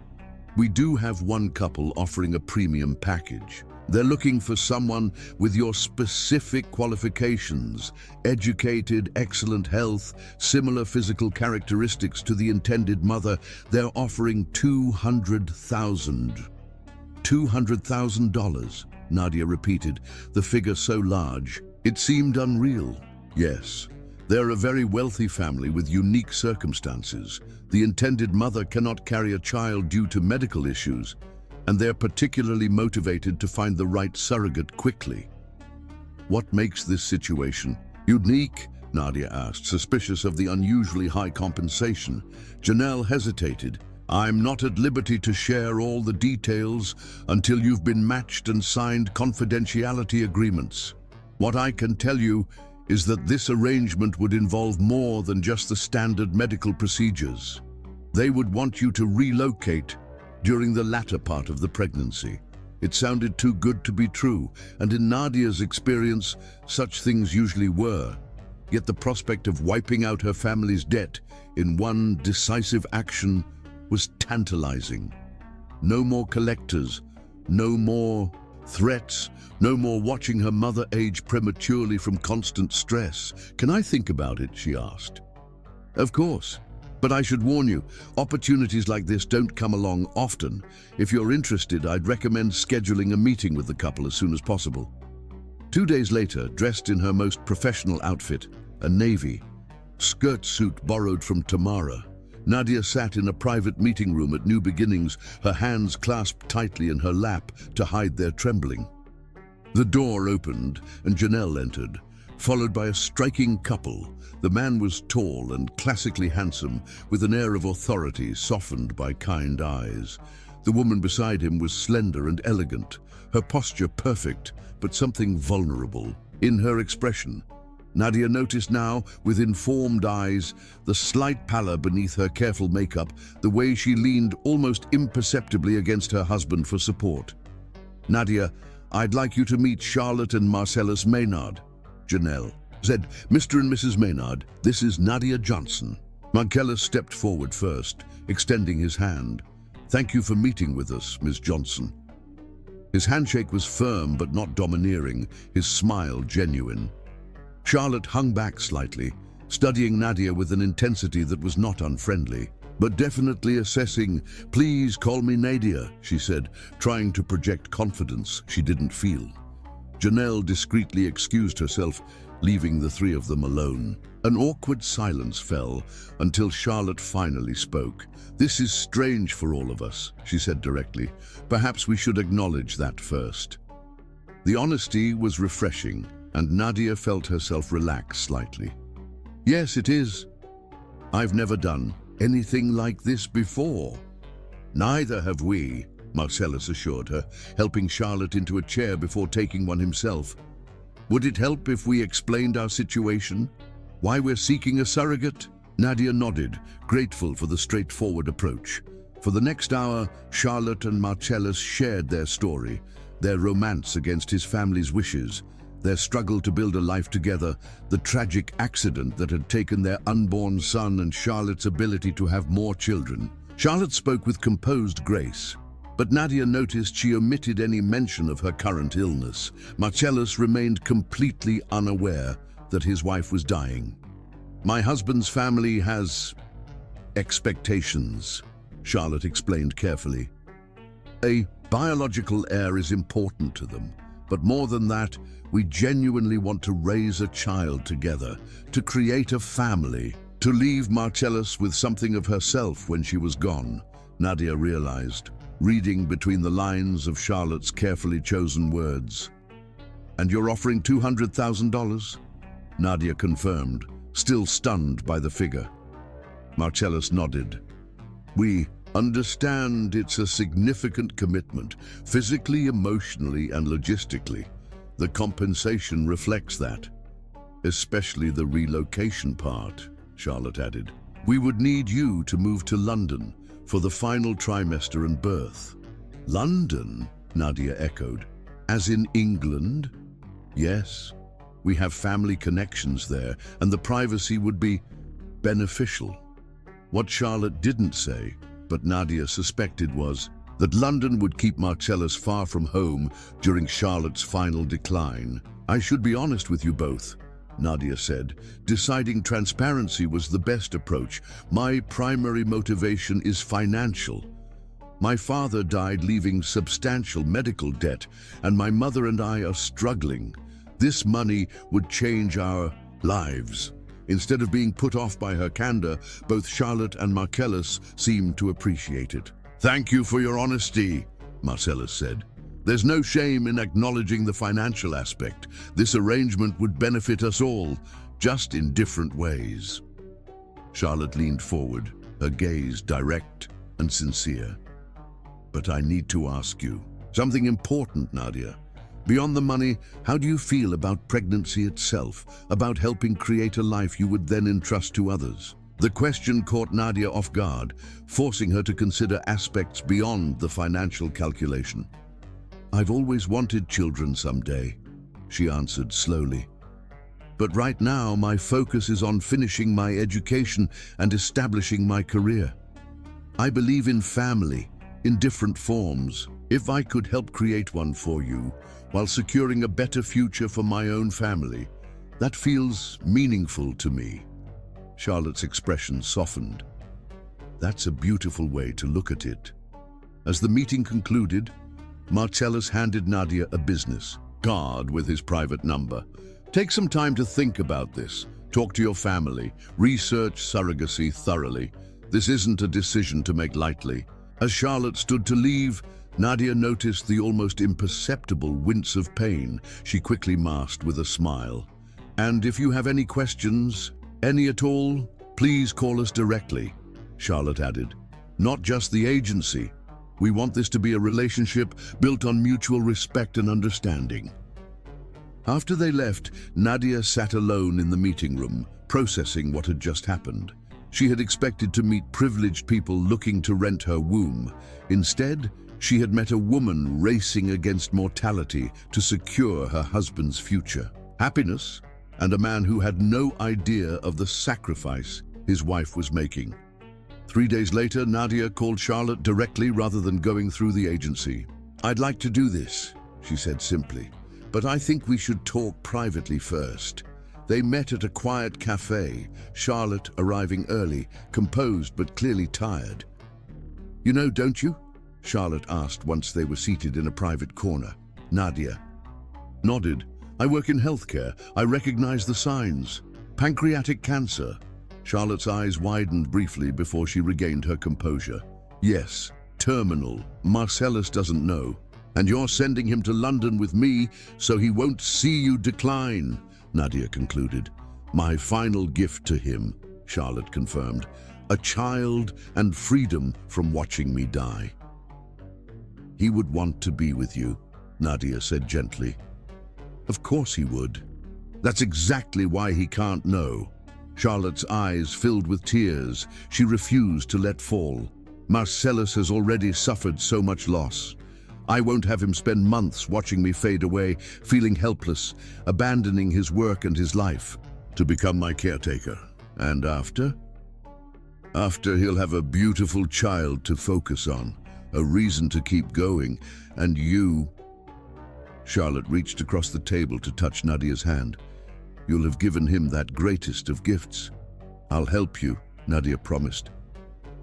"we do have one couple offering a premium package. They're looking for someone with your specific qualifications, educated, excellent health, similar physical characteristics to the intended mother. They're offering $200,000. Nadia repeated, the figure so large, it seemed unreal. Yes, they're a very wealthy family with unique circumstances. The intended mother cannot carry a child due to medical issues, and they're particularly motivated to find the right surrogate quickly. What makes this situation unique? Nadia asked, suspicious of the unusually high compensation. Janelle hesitated. I'm not at liberty to share all the details until you've been matched and signed confidentiality agreements. What I can tell you is that this arrangement would involve more than just the standard medical procedures. They would want you to relocate during the latter part of the pregnancy. It sounded too good to be true, and in Nadia's experience, such things usually were. Yet the prospect of wiping out her family's debt in one decisive action was tantalizing. No more collectors, no more threats, no more watching her mother age prematurely from constant stress. Can I think about it? She asked. Of course. But I should warn you, opportunities like this don't come along often. If you're interested, I'd recommend scheduling a meeting with the couple as soon as possible. 2 days later, dressed in her most professional outfit, a navy skirt suit borrowed from Tamara, Nadia sat in a private meeting room at New Beginnings, her hands clasped tightly in her lap to hide their trembling. The door opened and Janelle entered, followed by a striking couple. The man was tall and classically handsome, with an air of authority softened by kind eyes. The woman beside him was slender and elegant, her posture perfect, but something vulnerable in her expression. Nadia noticed now, with informed eyes, the slight pallor beneath her careful makeup, the way she leaned almost imperceptibly against her husband for support. Nadia, I'd like you to meet Charlotte and Marcellus Maynard. Janelle said, Mr. and Mrs. Maynard, this is Nadia Johnson. Marcellus stepped forward first, extending his hand. Thank you for meeting with us, Ms. Johnson. His handshake was firm but not domineering, his smile genuine. Charlotte hung back slightly, studying Nadia with an intensity that was not unfriendly, but definitely assessing. Please call me Nadia, she said, trying to project confidence she didn't feel. Janelle discreetly excused herself, leaving the three of them alone. An awkward silence fell until Charlotte finally spoke. This is strange for all of us, she said directly. Perhaps we should acknowledge that first. The honesty was refreshing, and Nadia felt herself relax slightly. Yes, it is. I've never done anything like this before. Neither have we, Marcellus assured her, helping Charlotte into a chair before taking one himself. Would it help if we explained our situation? Why we're seeking a surrogate? Nadia nodded, grateful for the straightforward approach. For the next hour, Charlotte and Marcellus shared their story, their romance against his family's wishes, their struggle to build a life together, the tragic accident that had taken their unborn son, and Charlotte's ability to have more children. Charlotte spoke with composed grace, but Nadia noticed she omitted any mention of her current illness. Marcellus remained completely unaware that his wife was dying. My husband's family has expectations, Charlotte explained carefully. A biological heir is important to them, but more than that, we genuinely want to raise a child together, to create a family, to leave Marcellus with something of herself when she was gone, Nadia realized, reading between the lines of Charlotte's carefully chosen words. And you're offering $200,000? Nadia confirmed, still stunned by the figure. Marcellus nodded. We understand it's a significant commitment, physically, emotionally, and logistically. The compensation reflects that, especially the relocation part, Charlotte added. We would need you to move to London for the final trimester and birth. London? Nadia echoed. As in England? Yes. We have family connections there, and the privacy would be beneficial. What Charlotte didn't say, but Nadia suspected, was, that London would keep Marcellus far from home during Charlotte's final decline. "I should be honest with you both," Nadia said. "Deciding transparency was the best approach. My primary motivation is financial. My father died leaving substantial medical debt, and my mother and I are struggling. This money would change our lives." Instead of being put off by her candor, both Charlotte and Marcellus seemed to appreciate it. "Thank you for your honesty," Marcellus said. "There's no shame in acknowledging the financial aspect. This arrangement would benefit us all, just in different ways." Charlotte leaned forward, her gaze direct and sincere. "But I need to ask you something important, Nadia. Beyond the money, how do you feel about pregnancy itself, about helping create a life you would then entrust to others?" The question caught Nadia off guard, forcing her to consider aspects beyond the financial calculation. "I've always wanted children someday," she answered slowly. "But right now, my focus is on finishing my education and establishing my career. I believe in family, in different forms. If I could help create one for you, while securing a better future for my own family, that feels meaningful to me." Charlotte's expression softened. "That's a beautiful way to look at it." As the meeting concluded, Marcellus handed Nadia a business card with his private number. "Take some time to think about this. Talk to your family. Research surrogacy thoroughly. This isn't a decision to make lightly." As Charlotte stood to leave, Nadia noticed the almost imperceptible wince of pain she quickly masked with a smile. "And if you have any questions, any at all, please call us directly," Charlotte added. "Not just the agency. We want this to be a relationship built on mutual respect and understanding." After they left, Nadia sat alone in the meeting room, processing what had just happened. She had expected to meet privileged people looking to rent her womb. Instead, she had met a woman racing against mortality to secure her husband's future, happiness, and a man who had no idea of the sacrifice his wife was making. 3 days later, Nadia called Charlotte directly rather than going through the agency. "I'd like to do this," she said simply, "but I think we should talk privately first." They met at a quiet cafe, Charlotte arriving early, composed but clearly tired. "You know, don't you?" Charlotte asked once they were seated in a private corner. Nadia nodded. "I work in healthcare. I recognize the signs. Pancreatic cancer." Charlotte's eyes widened briefly before she regained her composure. "Yes, terminal. Marcellus doesn't know. And you're sending him to London with me so he won't see you decline," Nadia concluded. "My final gift to him," Charlotte confirmed. "A child and freedom from watching me die." "He would want to be with you," Nadia said gently. "Of course he would. That's exactly why he can't know." Charlotte's eyes filled with tears. She refused to let fall. "Marcellus has already suffered so much loss. I won't have him spend months watching me fade away, feeling helpless, abandoning his work and his life to become my caretaker. And after? After he'll have a beautiful child to focus on, a reason to keep going, and you..." Charlotte reached across the table to touch Nadia's hand. "You'll have given him that greatest of gifts." "I'll help you," Nadia promised.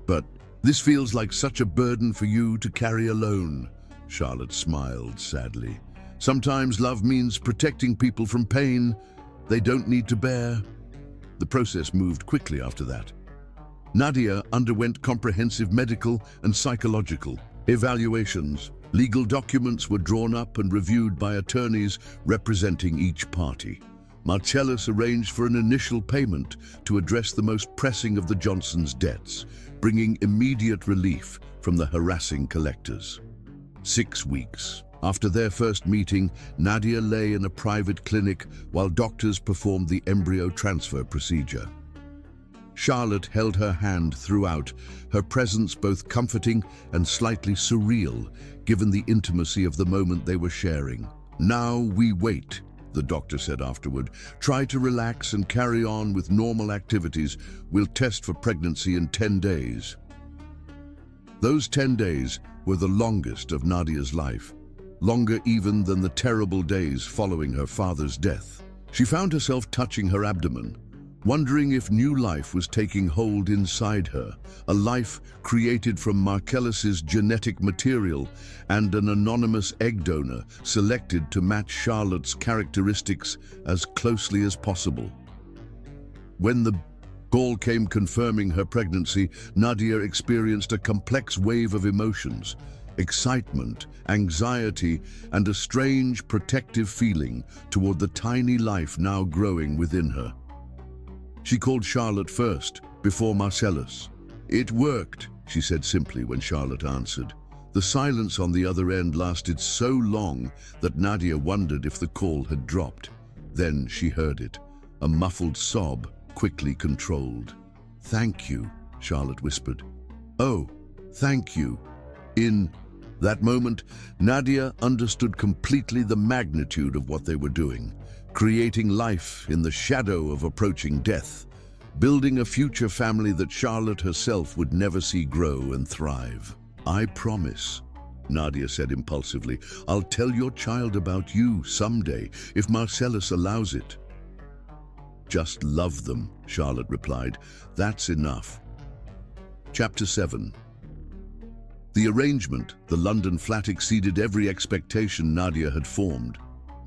"But this feels like such a burden for you to carry alone." Charlotte smiled sadly. "Sometimes love means protecting people from pain they don't need to bear." The process moved quickly after that. Nadia underwent comprehensive medical and psychological evaluations. Legal documents were drawn up and reviewed by attorneys representing each party. Marcellus arranged for an initial payment to address the most pressing of the Johnsons' debts, bringing immediate relief from the harassing collectors. 6 weeks after their first meeting, Nadia lay in a private clinic while doctors performed the embryo transfer procedure. Charlotte held her hand throughout, her presence both comforting and slightly surreal, given the intimacy of the moment they were sharing. "Now we wait," the doctor said afterward. "Try to relax and carry on with normal activities. We'll test for pregnancy in 10 days." Those 10 days were the longest of Nadia's life, longer even than the terrible days following her father's death. She found herself touching her abdomen, wondering if new life was taking hold inside her, a life created from Marcellus's genetic material and an anonymous egg donor selected to match Charlotte's characteristics as closely as possible. When the call came confirming her pregnancy, Nadia experienced a complex wave of emotions: excitement, anxiety, and a strange protective feeling toward the tiny life now growing within her. She called Charlotte first, before Marcellus. "It worked," she said simply when Charlotte answered. The silence on the other end lasted so long that Nadia wondered if the call had dropped. Then she heard it, a muffled sob, quickly controlled. "Thank you," Charlotte whispered. "Oh, thank you." In that moment, Nadia understood completely the magnitude of what they were doing, creating life in the shadow of approaching death, building a future family that Charlotte herself would never see grow and thrive. "I promise," Nadia said impulsively, "I'll tell your child about you someday, if Marcellus allows it." "Just love them," Charlotte replied. "That's enough." Chapter 7. The arrangement, the London flat, exceeded every expectation Nadia had formed.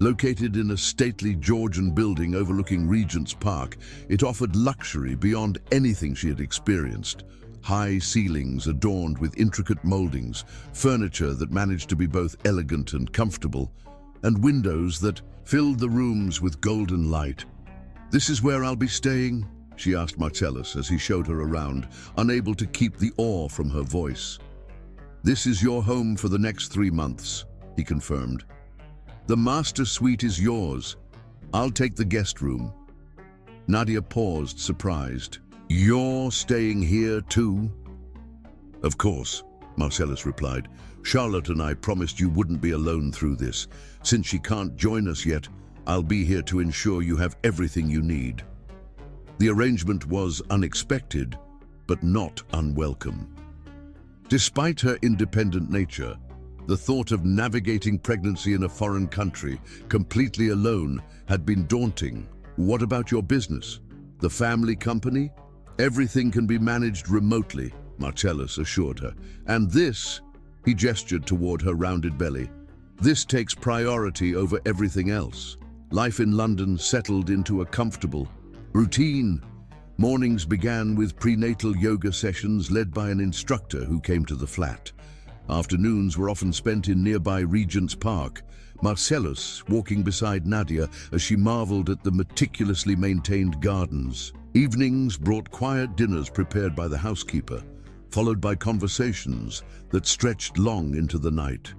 Located in a stately Georgian building overlooking Regent's Park, it offered luxury beyond anything she had experienced. High ceilings adorned with intricate moldings, furniture that managed to be both elegant and comfortable, and windows that filled the rooms with golden light. "This is where I'll be staying?" she asked Marcellus as he showed her around, unable to keep the awe from her voice. "This is your home for the next 3 months," he confirmed. "The master suite is yours. I'll take the guest room." Nadia paused, surprised. "You're staying here too?" "Of course," Marcellus replied. "Charlotte and I promised you wouldn't be alone through this. Since she can't join us yet, I'll be here to ensure you have everything you need." The arrangement was unexpected, but not unwelcome. Despite her independent nature, the thought of navigating pregnancy in a foreign country, completely alone, had been daunting. "What about your business? The family company?" "Everything can be managed remotely," Marcellus assured her. "And this," he gestured toward her rounded belly, "this takes priority over everything else." Life in London settled into a comfortable routine. Mornings began with prenatal yoga sessions led by an instructor who came to the flat. Afternoons were often spent in nearby Regent's Park, Marcellus walking beside Nadia as she marveled at the meticulously maintained gardens. Evenings brought quiet dinners prepared by the housekeeper, followed by conversations that stretched long into the night.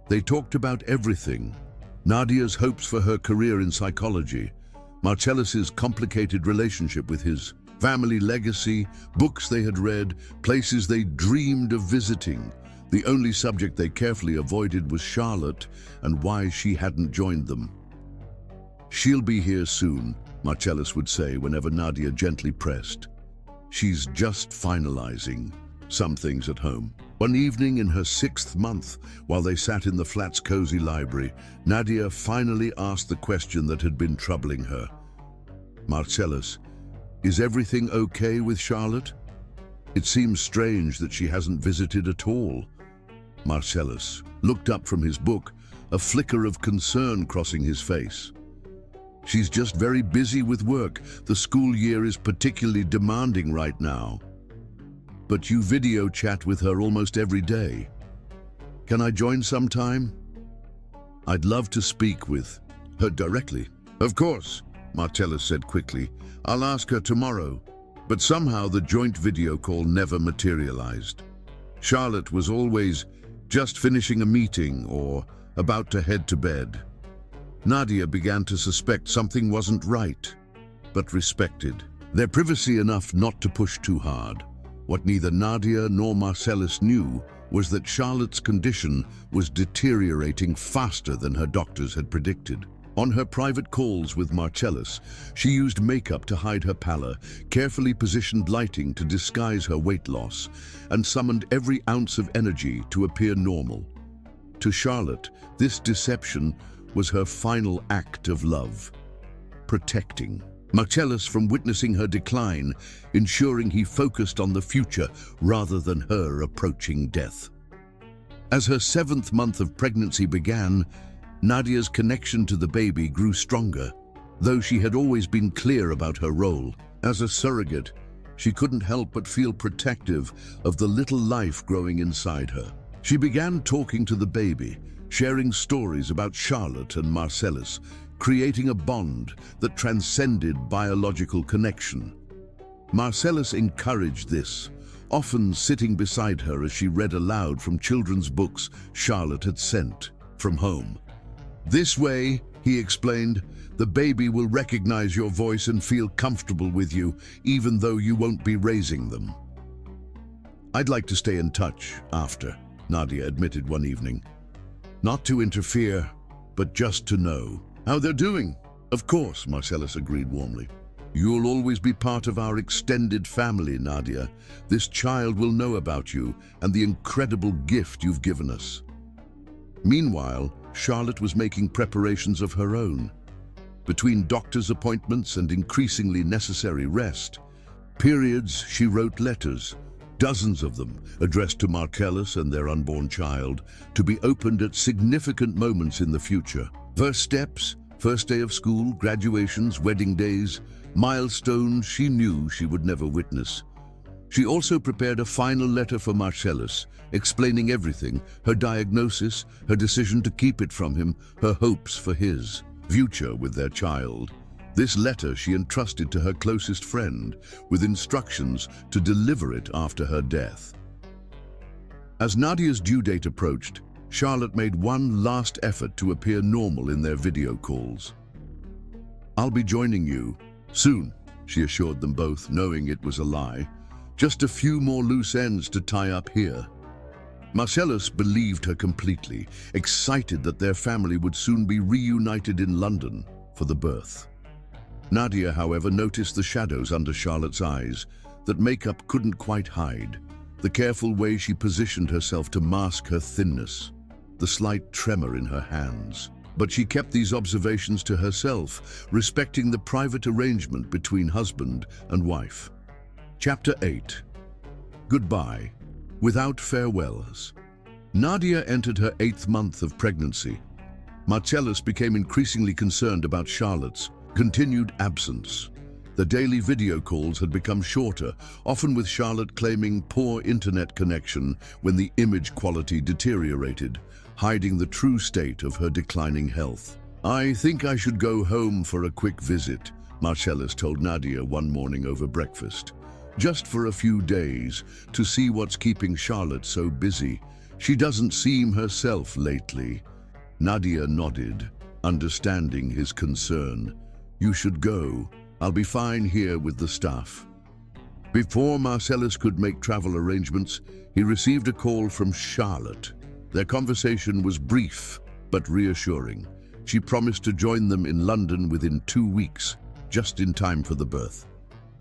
They talked about everything: Nadia's hopes for her career in psychology, Marcellus's complicated relationship with his family legacy, books they had read, places they dreamed of visiting. The only subject they carefully avoided was Charlotte and why she hadn't joined them. "She'll be here soon," Marcellus would say whenever Nadia gently pressed. "She's just finalizing some things at home." One evening in her 6th month, while they sat in the flat's cozy library, Nadia finally asked the question that had been troubling her. "Marcellus, is everything okay with Charlotte? It seems strange that she hasn't visited at all." Marcellus looked up from his book, a flicker of concern crossing his face. "She's just very busy with work. The school year is particularly demanding right now." "But you video chat with her almost every day. Can I join sometime?" "I'd love to speak with her directly." "Of course," Marcellus said quickly. "I'll ask her tomorrow." But somehow the joint video call never materialized. Charlotte was always just finishing a meeting or about to head to bed. Nadia began to suspect something wasn't right, but respected their privacy enough not to push too hard. What neither Nadia nor Marcellus knew was that Charlotte's condition was deteriorating faster than her doctors had predicted. On her private calls with Marcellus, she used makeup to hide her pallor, carefully positioned lighting to disguise her weight loss, and summoned every ounce of energy to appear normal. To Charlotte, this deception was her final act of love, protecting Marcellus from witnessing her decline, ensuring he focused on the future rather than her approaching death. As her 7th month of pregnancy began, Nadia's connection to the baby grew stronger. Though she had always been clear about her role as a surrogate, she couldn't help but feel protective of the little life growing inside her. She began talking to the baby, sharing stories about Charlotte and Marcellus, creating a bond that transcended biological connection. Marcellus encouraged this, often sitting beside her as she read aloud from children's books Charlotte had sent from home. "This way," he explained, "the baby will recognize your voice and feel comfortable with you, even though you won't be raising them." "I'd like to stay in touch after," Nadia admitted one evening. "Not to interfere, but just to know how they're doing." "Of course," Marcellus agreed warmly. "You'll always be part of our extended family, Nadia. This child will know about you and the incredible gift you've given us." Meanwhile, Charlotte was making preparations of her own. Between doctor's appointments and increasingly necessary rest periods, she wrote letters, dozens of them addressed to Marcellus and their unborn child, to be opened at significant moments in the future. First steps, first day of school, graduations, wedding days, milestones she knew she would never witness. She also prepared a final letter for Marcellus, explaining everything, her diagnosis, her decision to keep it from him, her hopes for his future with their child. This letter she entrusted to her closest friend, with instructions to deliver it after her death. As Nadia's due date approached, Charlotte made one last effort to appear normal in their video calls. "I'll be joining you soon," she assured them both, knowing it was a lie. "Just a few more loose ends to tie up here." Marcellus believed her completely, excited that their family would soon be reunited in London for the birth. Nadia, however, noticed the shadows under Charlotte's eyes that makeup couldn't quite hide, the careful way she positioned herself to mask her thinness, the slight tremor in her hands. But she kept these observations to herself, respecting the private arrangement between husband and wife. Chapter 8. Goodbye, without farewells. Nadia entered her 8th month of pregnancy. Marcellus became increasingly concerned about Charlotte's continued absence. The daily video calls had become shorter, often with Charlotte claiming poor internet connection when the image quality deteriorated, hiding the true state of her declining health. "I think I should go home for a quick visit," Marcellus told Nadia one morning over breakfast. "Just for a few days, to see what's keeping Charlotte so busy. She doesn't seem herself lately." Nadia nodded, understanding his concern. "You should go. I'll be fine here with the staff." Before Marcellus could make travel arrangements, he received a call from Charlotte. Their conversation was brief but reassuring. She promised to join them in London within 2 weeks, just in time for the birth.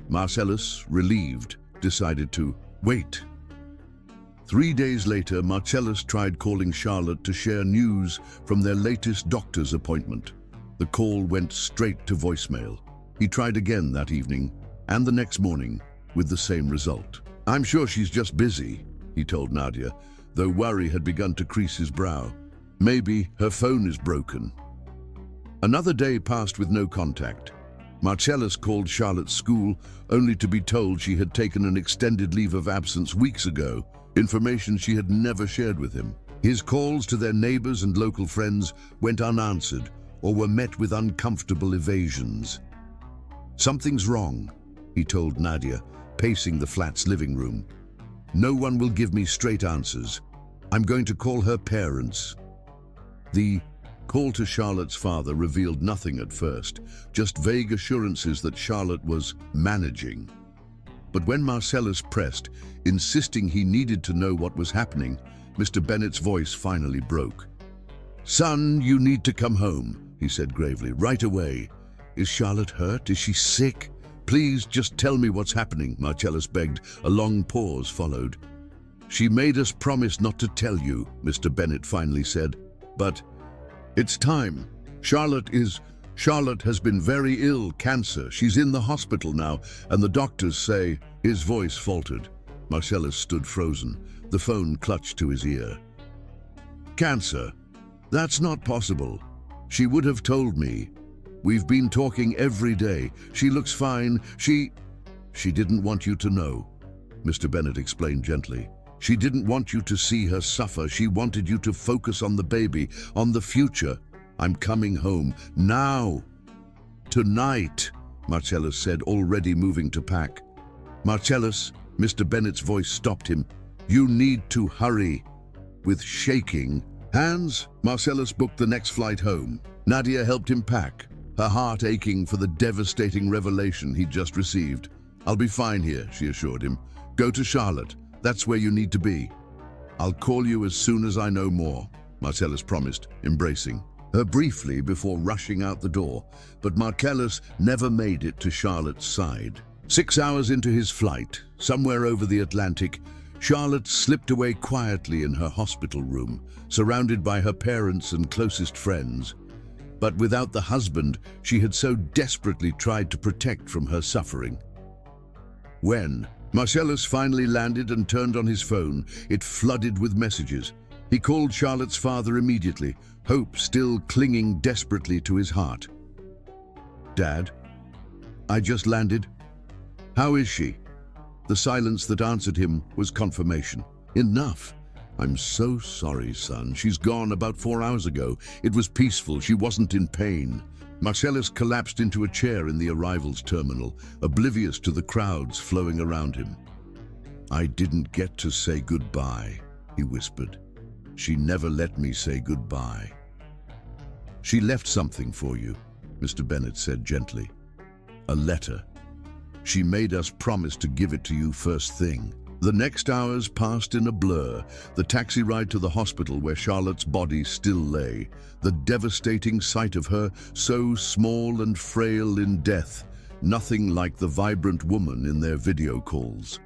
Marcellus, relieved, decided to wait. 3 days later, Marcellus tried calling Charlotte to share news from their latest doctor's appointment. The call went straight to voicemail. He tried again that evening, and the next morning, with the same result. "I'm sure she's just busy," he told Nadia, though worry had begun to crease his brow. "Maybe her phone is broken." Another day passed with no contact. Marcellus called Charlotte's school, only to be told she had taken an extended leave of absence weeks ago, information she had never shared with him. His calls to their neighbors and local friends went unanswered or were met with uncomfortable evasions. "Something's wrong," he told Nadia, pacing the flat's living room. "No one will give me straight answers. I'm going to call her parents." The call to Charlotte's father revealed nothing at first, just vague assurances that Charlotte was managing. But when Marcellus pressed, insisting he needed to know what was happening, Mr. Bennet's voice finally broke. "Son, you need to come home," he said gravely. Right away. Is Charlotte hurt? Is she sick? Please, just tell me what's happening, Marcellus begged. A long pause followed. She made us promise not to tell you, Mr. Bennet finally said. But it's time. Charlotte has been very ill, cancer. She's in the hospital now, and the doctors say... His voice faltered. Marcellus stood frozen, the phone clutched to his ear. Cancer? That's not possible. She would have told me. We've been talking every day. She looks fine. She didn't want you to know, Mr. Bennet explained gently. She didn't want you to see her suffer. She wanted you to focus on the baby, on the future. I'm coming home. Now. Tonight, Marcellus said, already moving to pack. Marcellus, Mr. Bennet's voice stopped him. You need to hurry. With shaking hands, Marcellus booked the next flight home. Nadia helped him pack, her heart aching for the devastating revelation he'd just received. I'll be fine here, she assured him. Go to Charlotte. That's where you need to be. I'll call you as soon as I know more, Marcellus promised, embracing her briefly before rushing out the door. But Marcellus never made it to Charlotte's side. 6 hours into his flight, somewhere over the Atlantic, Charlotte slipped away quietly in her hospital room, surrounded by her parents and closest friends. But without the husband she had so desperately tried to protect from her suffering. When Marcellus finally landed and turned on his phone, it flooded with messages. He called Charlotte's father immediately, hope still clinging desperately to his heart. Dad, I just landed. How is she? The silence that answered him was confirmation. Enough. I'm so sorry, son. She's gone about 4 hours ago. It was peaceful. She wasn't in pain. Marcellus collapsed into a chair in the arrivals terminal, oblivious to the crowds flowing around him. I didn't get to say goodbye, he whispered. She never let me say goodbye. She left something for you, Mr. Bennet said gently. A letter. She made us promise to give it to you first thing. The next hours passed in a blur, the taxi ride to the hospital where Charlotte's body still lay, the devastating sight of her so small and frail in death, nothing like the vibrant woman in their video calls.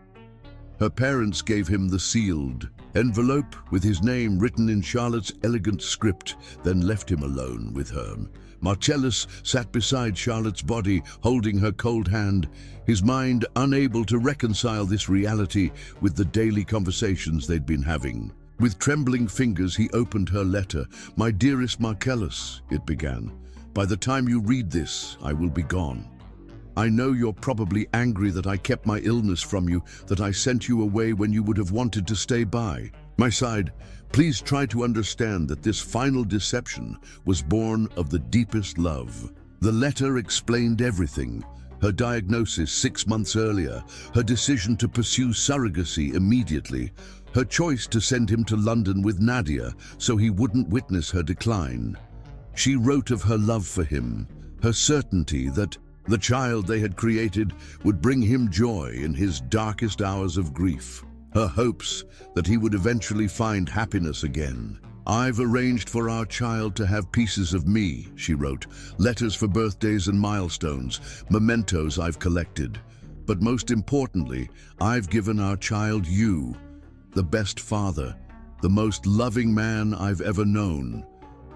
Her parents gave him the sealed envelope with his name written in Charlotte's elegant script, then left him alone with her. Marcellus sat beside Charlotte's body, holding her cold hand, his mind unable to reconcile this reality with the daily conversations they'd been having. With trembling fingers, he opened her letter. My dearest Marcellus, it began. By the time you read this, I will be gone. I know you're probably angry that I kept my illness from you, that I sent you away when you would have wanted to stay by. My side, please try to understand that this final deception was born of the deepest love. The letter explained everything. Her diagnosis 6 months earlier, her decision to pursue surrogacy immediately, her choice to send him to London with Nadia so he wouldn't witness her decline. She wrote of her love for him, her certainty that the child they had created would bring him joy in his darkest hours of grief, her hopes that he would eventually find happiness again. I've arranged for our child to have pieces of me, she wrote, letters for birthdays and milestones, mementos I've collected. But most importantly, I've given our child you, the best father, the most loving man I've ever known.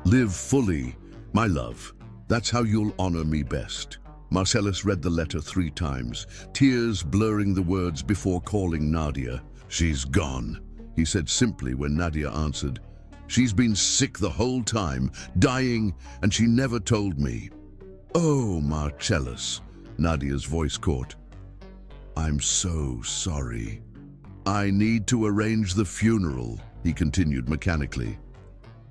Live fully, my love. That's how you'll honor me best. Marcellus read the letter 3 times, tears blurring the words before calling Nadia. She's gone, he said simply when Nadia answered. She's been sick the whole time, dying, and she never told me. Oh, Marcellus, Nadia's voice caught. I'm so sorry. I need to arrange the funeral, he continued mechanically.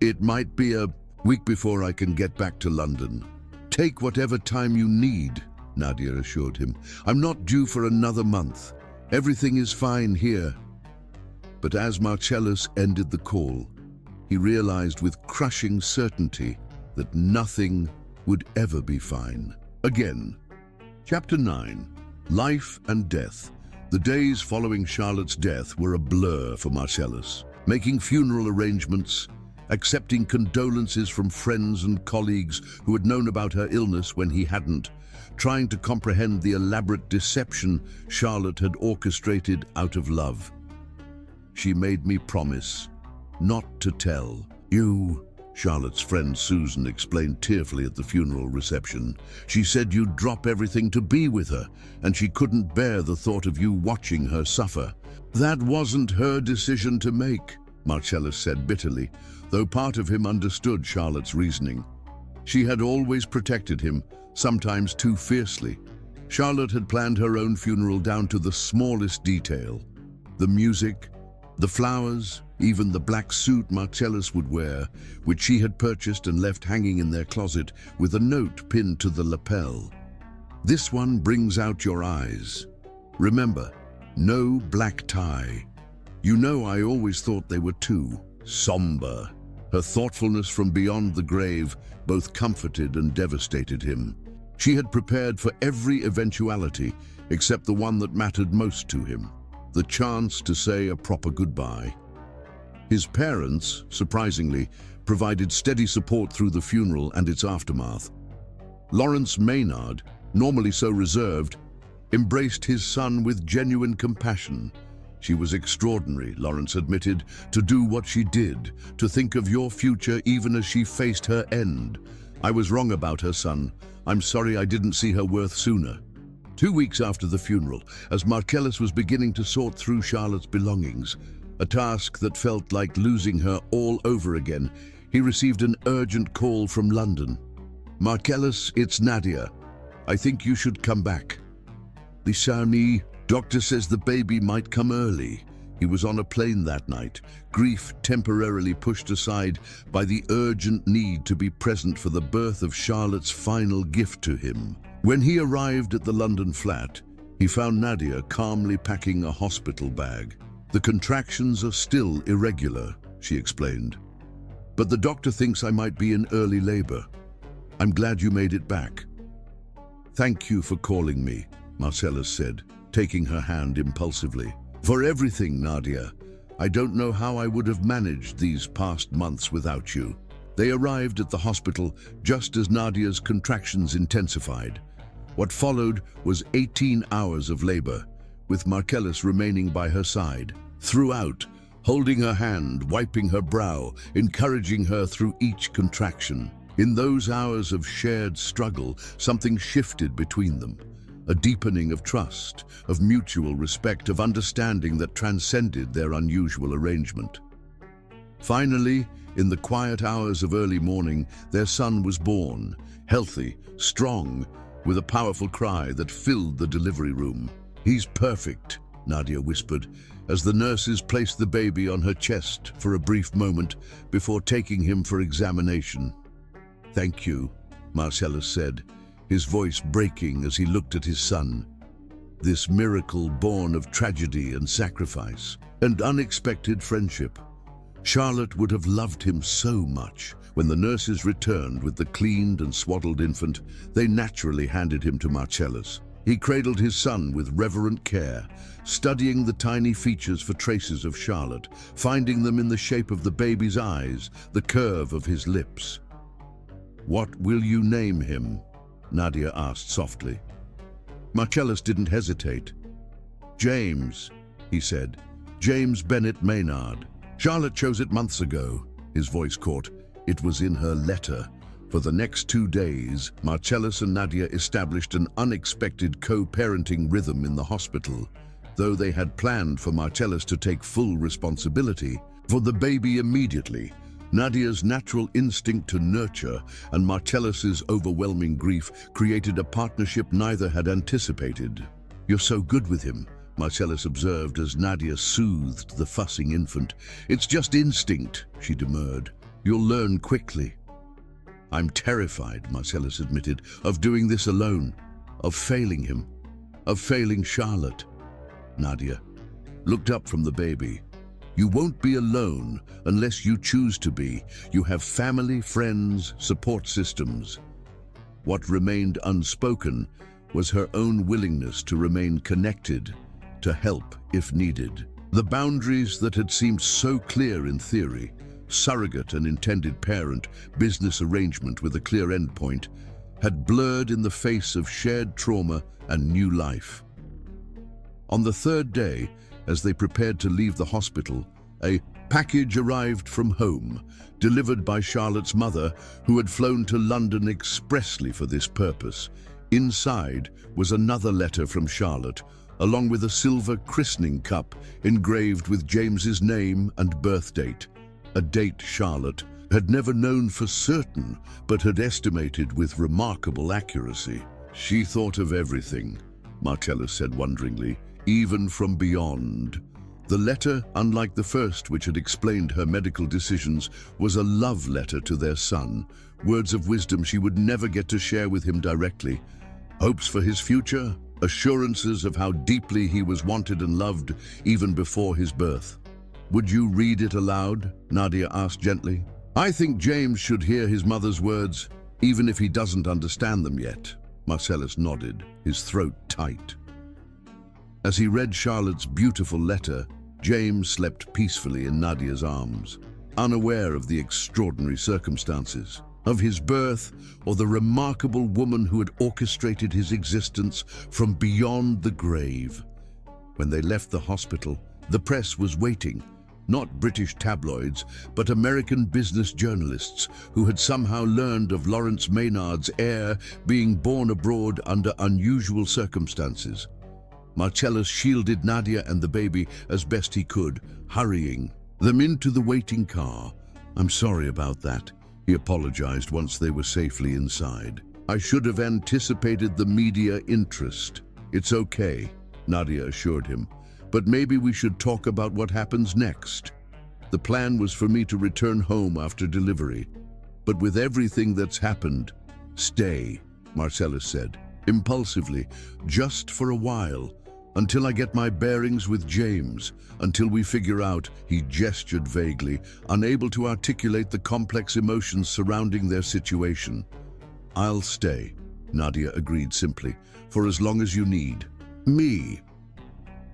It might be a week before I can get back to London. Take whatever time you need, Nadia assured him. I'm not due for another month. Everything is fine here. But as Marcellus ended the call, he realized with crushing certainty that nothing would ever be fine again. Chapter 9. Life and Death. The days following Charlotte's death were a blur for Marcellus, making funeral arrangements accepting condolences from friends and colleagues who had known about her illness when he hadn't, trying to comprehend the elaborate deception Charlotte had orchestrated out of love. She made me promise not to tell you, Charlotte's friend Susan explained tearfully at the funeral reception. She said you'd drop everything to be with her, and she couldn't bear the thought of you watching her suffer. That wasn't her decision to make, Marcellus said bitterly, though part of him understood Charlotte's reasoning. She had always protected him, sometimes too fiercely. Charlotte had planned her own funeral down to the smallest detail. The music, the flowers, even the black suit Marcellus would wear, which she had purchased and left hanging in their closet with a note pinned to the lapel. This one brings out your eyes. Remember, no black tie. You know, I always thought they were too somber. Her thoughtfulness from beyond the grave both comforted and devastated him. She had prepared for every eventuality except the one that mattered most to him, the chance to say a proper goodbye. His parents, surprisingly, provided steady support through the funeral and its aftermath. Lawrence Maynard, normally so reserved, embraced his son with genuine compassion. She was extraordinary, Lawrence admitted, to do what she did, to think of your future even as she faced her end. I was wrong about her, son. I'm sorry I didn't see her worth sooner. 2 weeks after the funeral, as Marcellus was beginning to sort through Charlotte's belongings, a task that felt like losing her all over again, he received an urgent call from London. Marcellus, it's Nadia. I think you should come back. Lishani, doctor says the baby might come early. He was on a plane that night, grief temporarily pushed aside by the urgent need to be present for the birth of Charlotte's final gift to him. When he arrived at the London flat, he found Nadia calmly packing a hospital bag. The contractions are still irregular, she explained. But the doctor thinks I might be in early labor. I'm glad you made it back. Thank you for calling me, Marcellus said, taking her hand impulsively. For everything, Nadia. I don't know how I would have managed these past months without you. They arrived at the hospital just as Nadia's contractions intensified. What followed was 18 hours of labor, with Marcellus remaining by her side, throughout, holding her hand, wiping her brow, encouraging her through each contraction. In those hours of shared struggle, something shifted between them. A deepening of trust, of mutual respect, of understanding that transcended their unusual arrangement. Finally, in the quiet hours of early morning, their son was born, healthy, strong, with a powerful cry that filled the delivery room. He's perfect, Nadia whispered, as the nurses placed the baby on her chest for a brief moment before taking him for examination. Thank you, Marcellus said, his voice breaking as he looked at his son. This miracle born of tragedy and sacrifice and unexpected friendship. Charlotte would have loved him so much. When the nurses returned with the cleaned and swaddled infant, they naturally handed him to Marcellus. He cradled his son with reverent care, studying the tiny features for traces of Charlotte, finding them in the shape of the baby's eyes, the curve of his lips. What will you name him? Nadia asked softly. Marcellus didn't hesitate. James, he said. James Bennett Maynard. Charlotte chose it months ago, his voice caught. It was in her letter. For the next 2 days, Marcellus and Nadia established an unexpected co-parenting rhythm in the hospital. Though they had planned for Marcellus to take full responsibility for the baby immediately, Nadia's natural instinct to nurture and Marcellus's overwhelming grief created a partnership neither had anticipated. You're so good with him, Marcellus observed as Nadia soothed the fussing infant. It's just instinct, she demurred. You'll learn quickly. I'm terrified, Marcellus admitted, of doing this alone, of failing him, of failing Charlotte. Nadia looked up from the baby. You won't be alone unless you choose to be. You have family, friends, support systems. What remained unspoken was her own willingness to remain connected, to help if needed. The boundaries that had seemed so clear in theory surrogate and intended parent, business arrangement with a clear endpoint, had blurred in the face of shared trauma and new life. On the third day, as they prepared to leave the hospital, a package arrived from home, delivered by Charlotte's mother, who had flown to London expressly for this purpose. Inside was another letter from Charlotte, along with a silver christening cup engraved with James's name and birth date, a date Charlotte had never known for certain, but had estimated with remarkable accuracy. "She thought of everything," Marcellus said wonderingly, "even from beyond." The letter, unlike the first which had explained her medical decisions, was a love letter to their son, words of wisdom she would never get to share with him directly. Hopes for his future, assurances of how deeply he was wanted and loved even before his birth. "Would you read it aloud?" Nadia asked gently. "I think James should hear his mother's words, even if he doesn't understand them yet." Marcellus nodded, his throat tight. As he read Charlotte's beautiful letter, James slept peacefully in Nadia's arms, unaware of the extraordinary circumstances of his birth or the remarkable woman who had orchestrated his existence from beyond the grave. When they left the hospital, the press was waiting, not British tabloids, but American business journalists who had somehow learned of Lawrence Maynard's heir being born abroad under unusual circumstances. Marcellus shielded Nadia and the baby as best he could, hurrying them into the waiting car. "I'm sorry about that," he apologized once they were safely inside. "I should have anticipated the media interest." "It's okay," Nadia assured him, "but maybe we should talk about what happens next. The plan was for me to return home after delivery, but with everything that's happened, stay," Marcellus said, impulsively, "just for a while. Until I get my bearings with James, until we figure out," he gestured vaguely, unable to articulate the complex emotions surrounding their situation. "I'll stay," Nadia agreed simply, "for as long as you need me."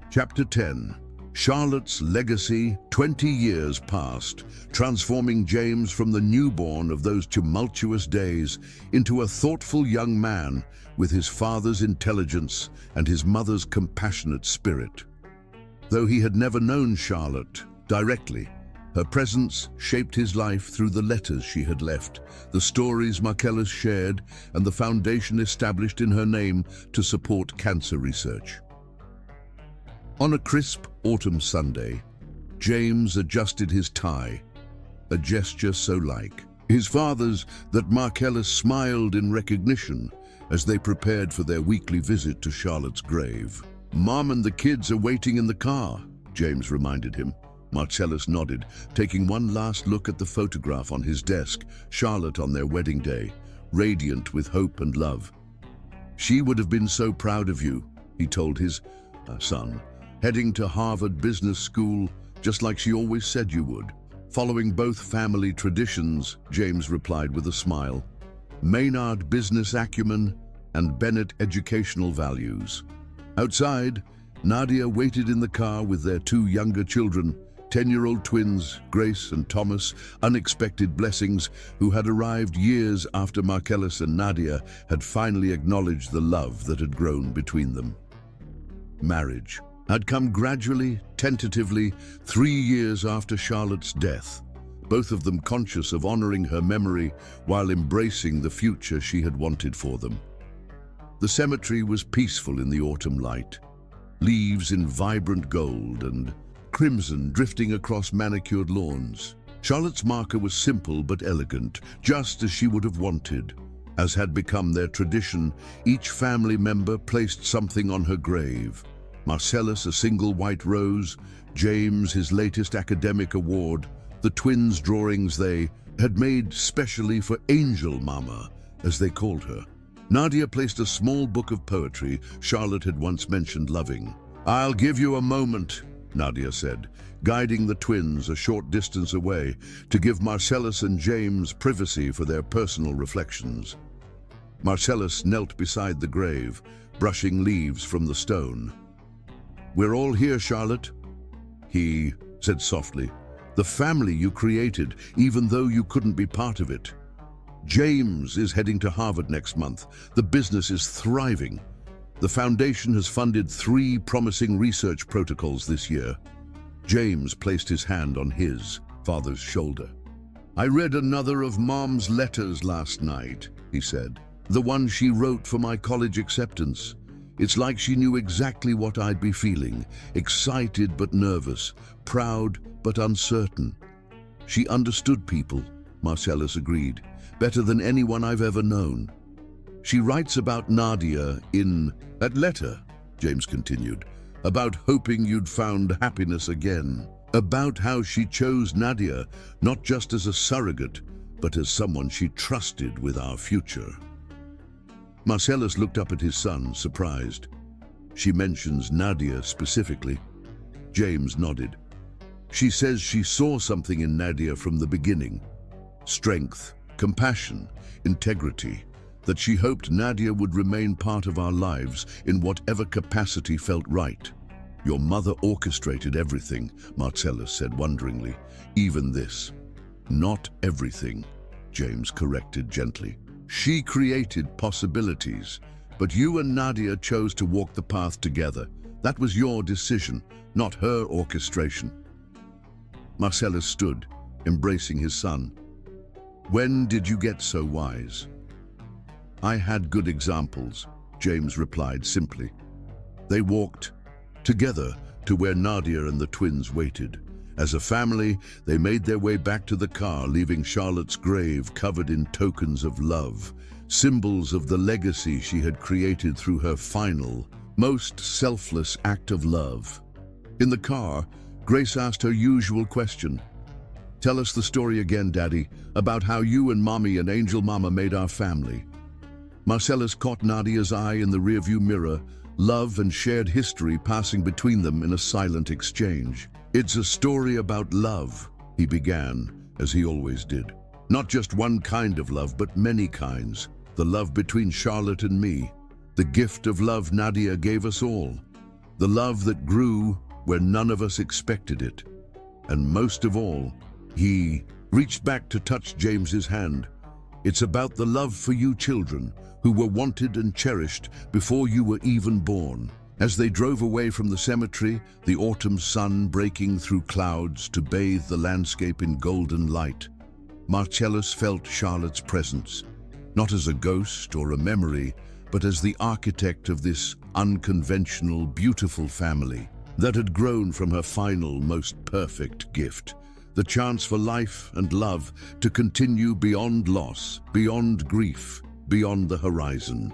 Chapter 10. Charlotte's legacy. 20 years passed, transforming James from the newborn of those tumultuous days into a thoughtful young man with his father's intelligence and his mother's compassionate spirit. Though he had never known Charlotte directly, her presence shaped his life through the letters she had left, the stories Marcellus shared, and the foundation established in her name to support cancer research. On a crisp autumn Sunday, James adjusted his tie, a gesture so like his father's that Marcellus smiled in recognition as they prepared for their weekly visit to Charlotte's grave. "Mom and the kids are waiting in the car," James reminded him. Marcellus nodded, taking one last look at the photograph on his desk, Charlotte on their wedding day, radiant with hope and love. "She would have been so proud of you," he told his son, "heading to Harvard Business School, just like she always said you would." "Following both family traditions," James replied with a smile. "Maynard business acumen and Bennett educational values." Outside, Nadia waited in the car with their two younger children, 10-year-old twins, Grace and Thomas, unexpected blessings who had arrived years after Marcellus and Nadia had finally acknowledged the love that had grown between them. Marriage had come gradually, tentatively, 3 years after Charlotte's death, both of them conscious of honoring her memory while embracing the future she had wanted for them. The cemetery was peaceful in the autumn light, leaves in vibrant gold and crimson drifting across manicured lawns. Charlotte's marker was simple but elegant, just as she would have wanted. As had become their tradition, each family member placed something on her grave. Marcellus a single white rose, James his latest academic award, the twins' drawings they had made specially for Angel Mama, as they called her. Nadia placed a small book of poetry Charlotte had once mentioned loving. "I'll give you a moment," Nadia said, guiding the twins a short distance away to give Marcellus and James privacy for their personal reflections. Marcellus knelt beside the grave, brushing leaves from the stone. "We're all here, Charlotte," he said softly, the family you created, even though you couldn't be part of it. James is heading to Harvard next month. The business is thriving. The foundation has funded 3 promising research protocols this year. James placed his hand on his father's shoulder. I read another of Mom's letters last night, he said. The one she wrote for my college acceptance. It's like she knew exactly what I'd be feeling, excited but nervous, proud but uncertain. She understood people, Marcellus agreed, better than anyone I've ever known. She writes about Nadia in that letter, James continued, about hoping you'd found happiness again, about how she chose Nadia not just as a surrogate, but as someone she trusted with our future. Marcellus looked up at his son, surprised. She mentions Nadia specifically. James nodded. She says she saw something in Nadia from the beginning. Strength, compassion, integrity. That she hoped Nadia would remain part of our lives in whatever capacity felt right. Your mother orchestrated everything, Marcellus said wonderingly. Even this. Not everything, James corrected gently. She created possibilities, but you and Nadia chose to walk the path together. That was your decision, not her orchestration. Marcellus stood, embracing his son. When did you get so wise? I had good examples, James replied simply. They walked together to where Nadia and the twins waited. As a family, they made their way back to the car, leaving Charlotte's grave covered in tokens of love, symbols of the legacy she had created through her final, most selfless act of love. In the car, Grace asked her usual question. Tell us the story again, Daddy, about how you and Mommy and Angel Mama made our family. Marcellus caught Nadia's eye in the rearview mirror, love and shared history passing between them in a silent exchange. It's a story about love, he began, as he always did. Not just one kind of love, but many kinds. The love between Charlotte and me. The gift of love Nadia gave us all. The love that grew where none of us expected it. And most of all, he reached back to touch James's hand. It's about the love for you children, who were wanted and cherished before you were even born. As they drove away from the cemetery, the autumn sun breaking through clouds to bathe the landscape in golden light, Marcellus felt Charlotte's presence, not as a ghost or a memory, but as the architect of this unconventional, beautiful family that had grown from her final, most perfect gift, the chance for life and love to continue beyond loss, beyond grief, beyond the horizon.